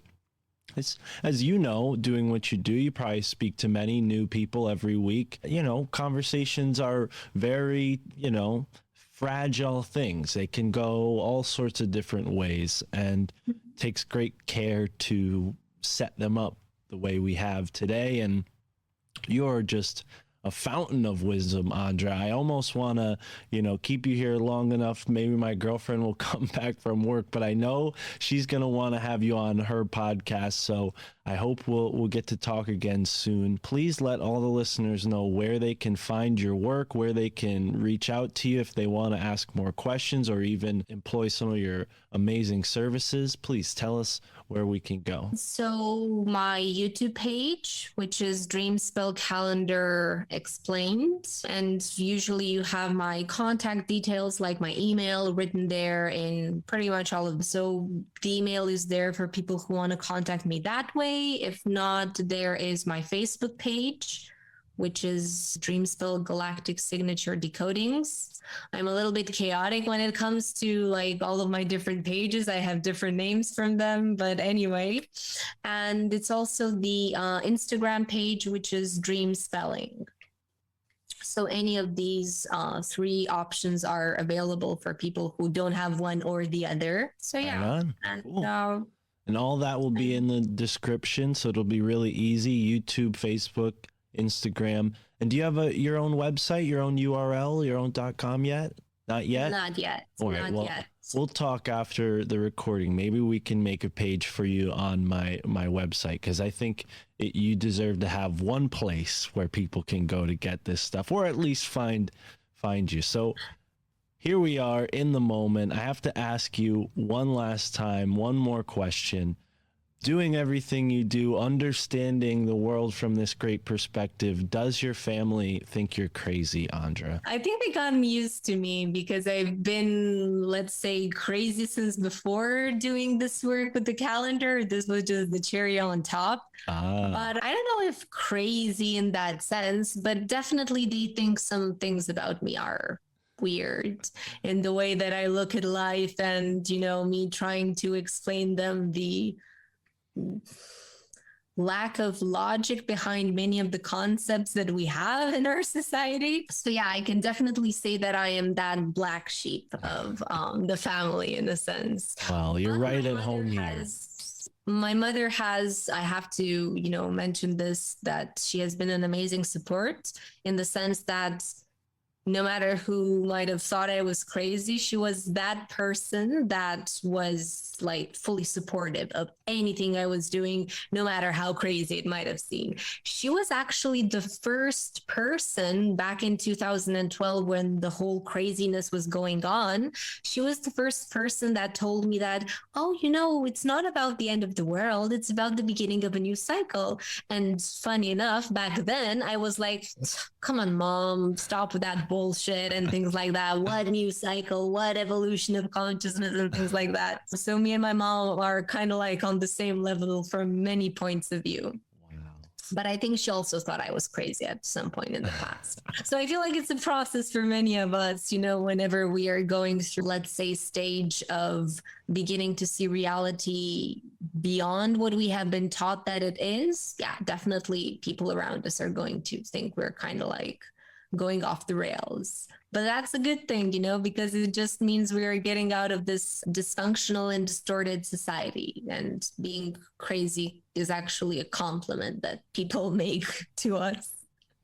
as you know, doing what you do, you probably speak to many new people every week. Conversations are very, fragile things. They can go all sorts of different ways, and it takes great care to set them up the way we have today. And you're just a fountain of wisdom, Andra. I almost want to, keep you here long enough. Maybe my girlfriend will come back from work, but I know she's going to want to have you on her podcast. So I hope we'll get to talk again soon. Please let all the listeners know where they can find your work, where they can reach out to you if they want to ask more questions or even employ some of your amazing services. Please tell us where we can go. So my YouTube page, which is Dreamspell Calendar Explained, and usually you have my contact details like my email written there in pretty much all of them. So the email is there for people who want to contact me that way. If not, there is my Facebook page, which is Dreamspell Galactic Signature Decodings. I'm a little bit chaotic when it comes to like all of my different pages. I have different names from them, but anyway. And it's also the Instagram page, which is Dream Spelling. So any of these three options are available for people who don't have one or the other. So yeah. Right on. And Cool. And all that will be in the description, so it'll be really easy. YouTube, Facebook, Instagram. And do you have your own website, your own URL, your own .com yet? Not yet? Not yet. All right, Not well, yet. we'll talk after the recording. Maybe we can make a page for you on my website, because I think you deserve to have one place where people can go to get this stuff, or at least find you. So here we are in the moment. I have to ask you one last time, one more question. Doing everything you do, understanding the world from this great perspective, does your family think you're crazy, Andra? I think they gotten used to me because I've been, let's say, crazy since before doing this work with the calendar. This was just the cherry on top. But I don't know if crazy in that sense, but definitely they think some things about me are weird in the way that I look at life, and, you know, me trying to explain them the lack of logic behind many of the concepts that we have in our society. So yeah, I can definitely say that I am that black sheep of the family in a sense. Well, you're right at home here. My mother has, I have to, you know, mention this, that she has been an amazing support in the sense that no matter who might have thought I was crazy, she was that person that was like fully supportive of anything I was doing, no matter how crazy it might have seemed. She was actually the first person back in 2012 when the whole craziness was going on. She was the first person that told me that, oh, you know, it's not about the end of the world. It's about the beginning of a new cycle. And funny enough, back then I was like, come on, mom, stop with that bullshit and things like that. What new cycle, what evolution of consciousness and things like that. So me and my mom are kind of like on the same level from many points of view. But I think she also thought I was crazy at some point in the past. So I feel like it's a process for many of us, you know, whenever we are going through, let's say, stage of beginning to see reality beyond what we have been taught that it is. Yeah, definitely people around us are going to think we're kind of like going off the rails. But that's a good thing, you know, because it just means we are getting out of this dysfunctional and distorted society. And being crazy is actually a compliment that people make to us.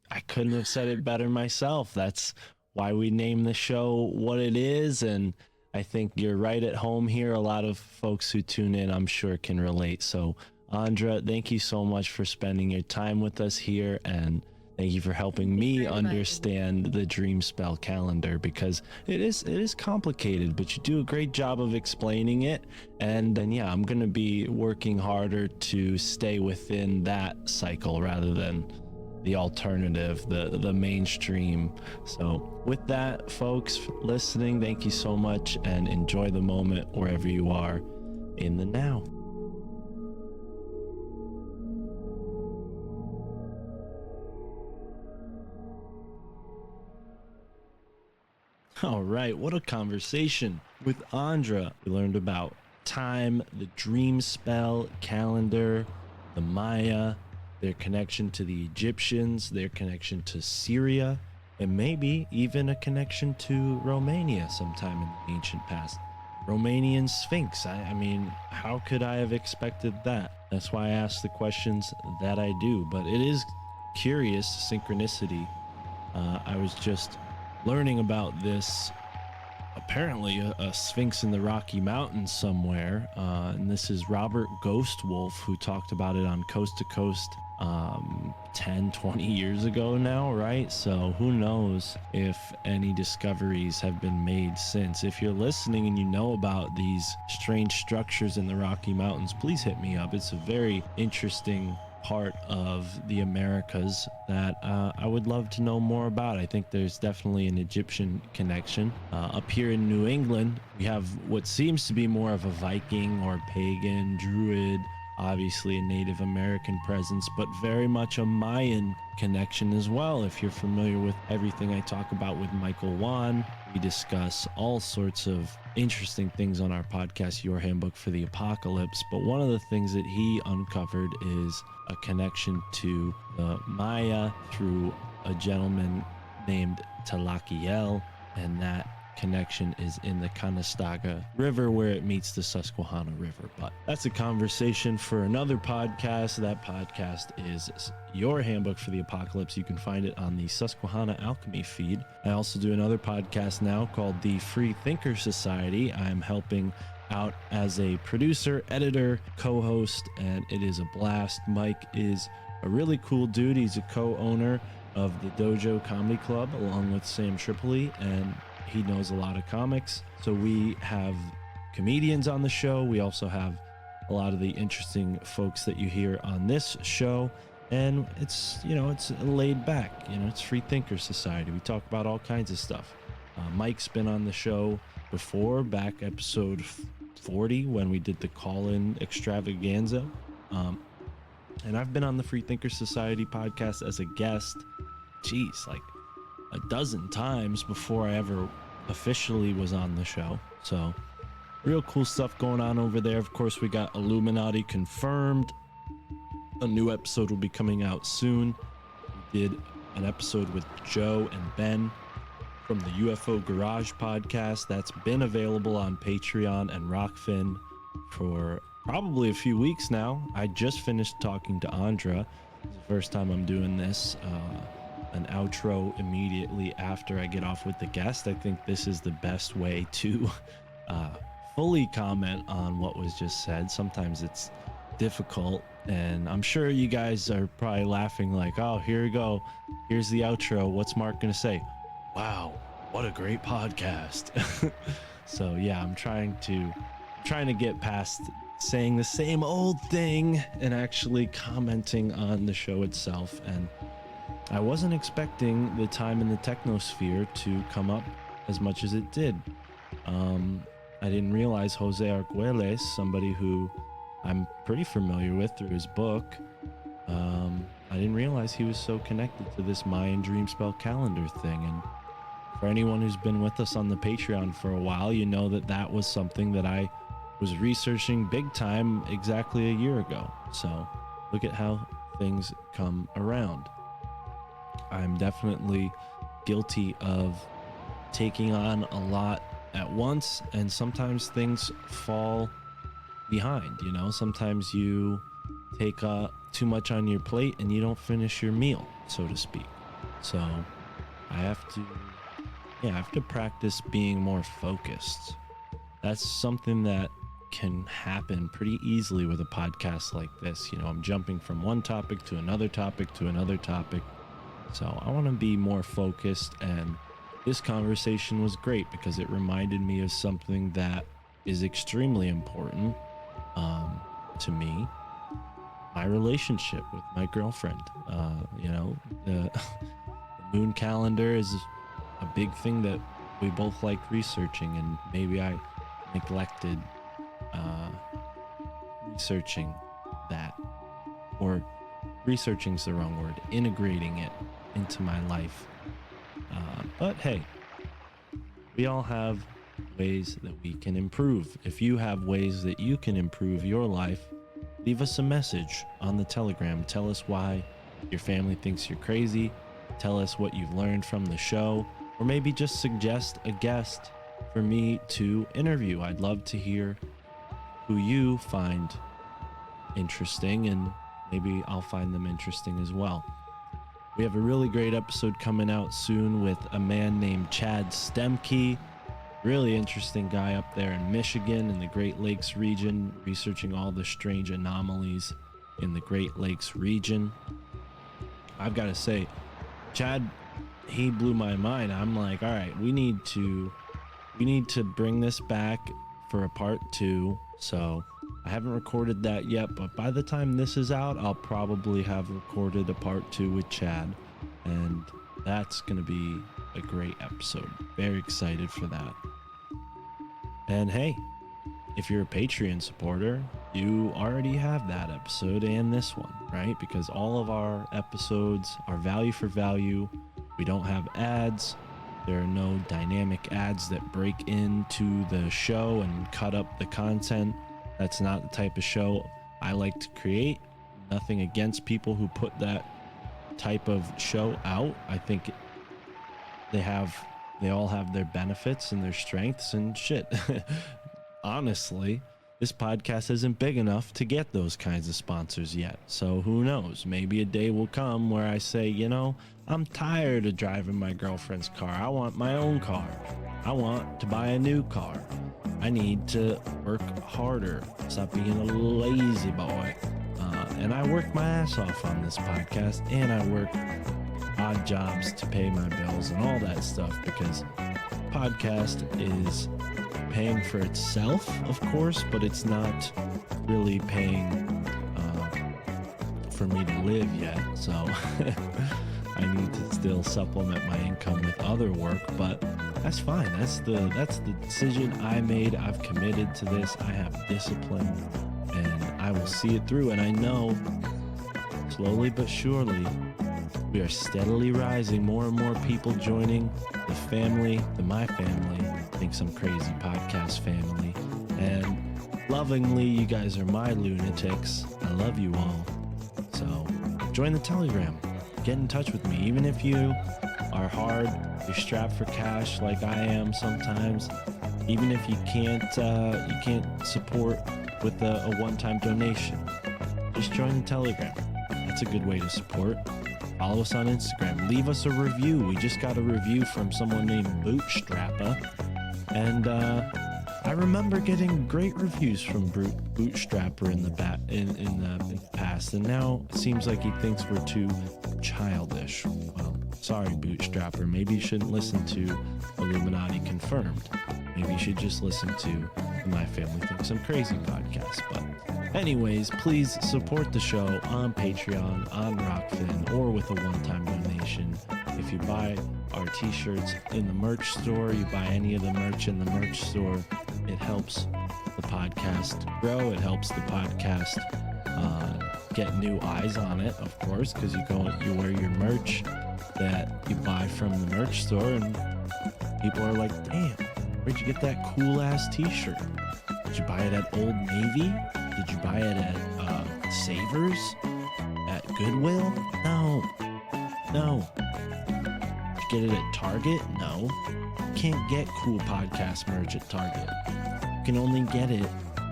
I couldn't have said it better myself. That's why we name the show what it is. And I think you're right at home here. A lot of folks who tune in, I'm sure, can relate. So, Andra, thank you so much for spending your time with us here, and thank you for helping me understand the Dreamspell Calendar, because it is complicated, but you do a great job of explaining it. And then, yeah, I'm going to be working harder to stay within that cycle rather than the alternative, the mainstream. So with that, folks listening, thank you so much, and enjoy the moment wherever you are in the now. All right, what a conversation with Andra. We learned about time, the Dreamspell Calendar, the Maya, their connection to the Egyptians, their connection to Syria, and maybe even a connection to Romania sometime in the ancient past. Romanian Sphinx. I mean, how could I have expected that? That's why I ask the questions that I do. But it is curious synchronicity. I was just learning about this apparently a sphinx in the Rocky Mountains somewhere. And this is Robert Ghost Wolf, who talked about it on Coast to Coast 10, 20 years ago now, right? So who knows if any discoveries have been made since. If you're listening and you know about these strange structures in the Rocky Mountains, please hit me up. It's a very interesting part of the Americas that I would love to know more about. I think there's definitely an Egyptian connection. Up here in New England, we have what seems to be more of a Viking or pagan, Druid, obviously a Native American presence, but very much a Mayan connection as well. If you're familiar with everything I talk about with Michael Wan, we discuss all sorts of interesting things on our podcast, Your Handbook for the Apocalypse. But one of the things that he uncovered is a connection to the Maya through a gentleman named Talakiel, and that connection is in the Conestoga River where it meets the Susquehanna River. But that's a conversation for another podcast. That podcast is Your Handbook for the Apocalypse. You can find it on the Susquehanna Alchemy feed. I also do another podcast now called the Free Thinker Society. I'm helping out as a producer, editor, co-host, and it is a blast. Mike is a really cool dude. He's a co-owner of the Dojo Comedy Club along with Sam Tripoli, and he knows a lot of comics. So we have comedians on the show. We also have a lot of the interesting folks that you hear on this show. And it's, it's laid back, it's Free Thinker Society. We talk about all kinds of stuff. Mike's been on the show before, back episode 40 when we did the call-in extravaganza. And I've been on the Free Thinker Society podcast as a guest, like a dozen times before I ever officially was on the show. So real cool stuff going on over there. Of course, we got Illuminati Confirmed. A new episode will be coming out soon. We did an episode with Joe and Ben from the UFO Garage podcast. That's been available on Patreon and Rockfin for probably a few weeks now. I just finished talking to Andra. It's the first time I'm doing this. An outro immediately after I get off with the guest. I think this is the best way to fully comment on what was just said. Sometimes it's difficult, and I'm sure you guys are probably laughing like, oh, here we go. Here's the outro. What's Mark gonna say? Wow, what a great podcast. So yeah, I'm trying to get past saying the same old thing and actually commenting on the show itself. And I wasn't expecting the time in the technosphere to come up as much as it did. I didn't realize Jose Arguelles, somebody who I'm pretty familiar with through his book, I didn't realize he was so connected to this Mayan Dreamspell Calendar thing. And for anyone who's been with us on the Patreon for a while, you know that that was something that I was researching big time exactly a year ago. So look at how things come around. I'm definitely guilty of taking on a lot at once, and sometimes things fall behind. Sometimes you take too much on your plate and you don't finish your meal, so to speak. So I have to practice being more focused. That's something that can happen pretty easily with a podcast like this. I'm jumping from one topic to another topic to another topic. So I want to be more focused, and this conversation was great because it reminded me of something that is extremely important to me, my relationship with my girlfriend. The moon calendar is a big thing that we both like researching, and maybe I neglected researching that, or researching's the wrong word, integrating it into my life. But hey, we all have ways that we can improve. If you have ways that you can improve your life, leave us a message on the Telegram. Tell us why your family thinks you're crazy. Tell us what you've learned from the show, or maybe just suggest a guest for me to interview. I'd love to hear who you find interesting, and maybe I'll find them interesting as well. We have a really great episode coming out soon with a man named Chad Stemke. Really interesting guy up there in Michigan in the Great Lakes region, researching all the strange anomalies in the Great Lakes region. I've got to say, Chad, he blew my mind. I'm like, all right, we need to bring this back for a part 2. So I haven't recorded that yet, but by the time this is out, I'll probably have recorded a part 2 with Chad, and that's going to be a great episode. Very excited for that. And hey, if you're a Patreon supporter, you already have that episode and this one, right? Because all of our episodes are value for value. We don't have ads. There are no dynamic ads that break into the show and cut up the content. That's not the type of show I like to create. Nothing against people who put that type of show out. I think they all have their benefits and their strengths and shit. Honestly, this podcast isn't big enough to get those kinds of sponsors yet. So who knows? Maybe a day will come where I say, you know, I'm tired of driving my girlfriend's car. I want my own car. I want to buy a new car. I need to work harder. Stop being a lazy boy. And I work my ass off on this podcast, and I work odd jobs to pay my bills and all that stuff, because podcast is paying for itself, of course, but it's not really paying for me to live yet. So I need to still supplement my income with other work, but that's fine. That's the decision I made. I've committed to this. I have discipline, and I will see it through. And I know, slowly but surely, we are steadily rising. More and more people joining the family, my family, thinks I'm crazy podcast family. And lovingly, you guys are my lunatics. I love you all. So join the Telegram. Get in touch with me. Even if you are hard, you're strapped for cash like I am sometimes. Even if you can't support with a one-time donation, just join the Telegram. That's a good way to support. Follow us on Instagram. Leave us a review. We just got a review from someone named Bootstrapper. And I remember getting great reviews from Bootstrapper in the past. And now it seems like he thinks we're too childish. Well, sorry, Bootstrapper. Maybe you shouldn't listen to Illuminati Confirmed. Maybe you should just listen to the My Family Thinks I'm Crazy podcast. But anyways, please support the show on Patreon, on Rockfin, or with a one-time donation. If you buy our t-shirts in the merch store, you buy any of the merch in the merch store, it helps the podcast grow. It helps the podcast get new eyes on it, of course, because you wear your merch that you buy from the merch store, and people are like, damn, where'd you get that cool ass t-shirt? Did you buy it at Old Navy? Did you buy it at Savers? At Goodwill? No. Did you get it at Target? No. You can't get cool podcast merch at Target. You can only get it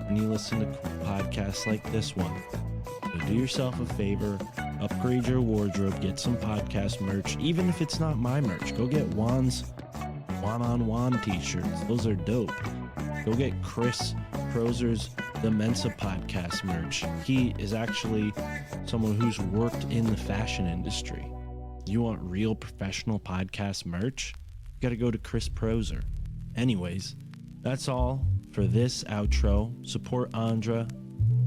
when you listen to cool podcasts like this one. So do yourself a favor, upgrade your wardrobe, get some podcast merch, even if it's not my merch. Go get Juan's Juan t-shirts. Those are dope. Go get Chris Prozer's The Mensa podcast merch. He is actually someone who's worked in the fashion industry. You want real professional podcast merch? You gotta go to Chris Prozer. Anyways, that's all for this outro. Support Andra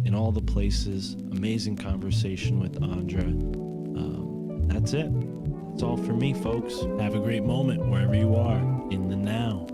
in all the places. Amazing conversation with Andra. That's it. That's all for me, folks. Have a great moment wherever you are in the now.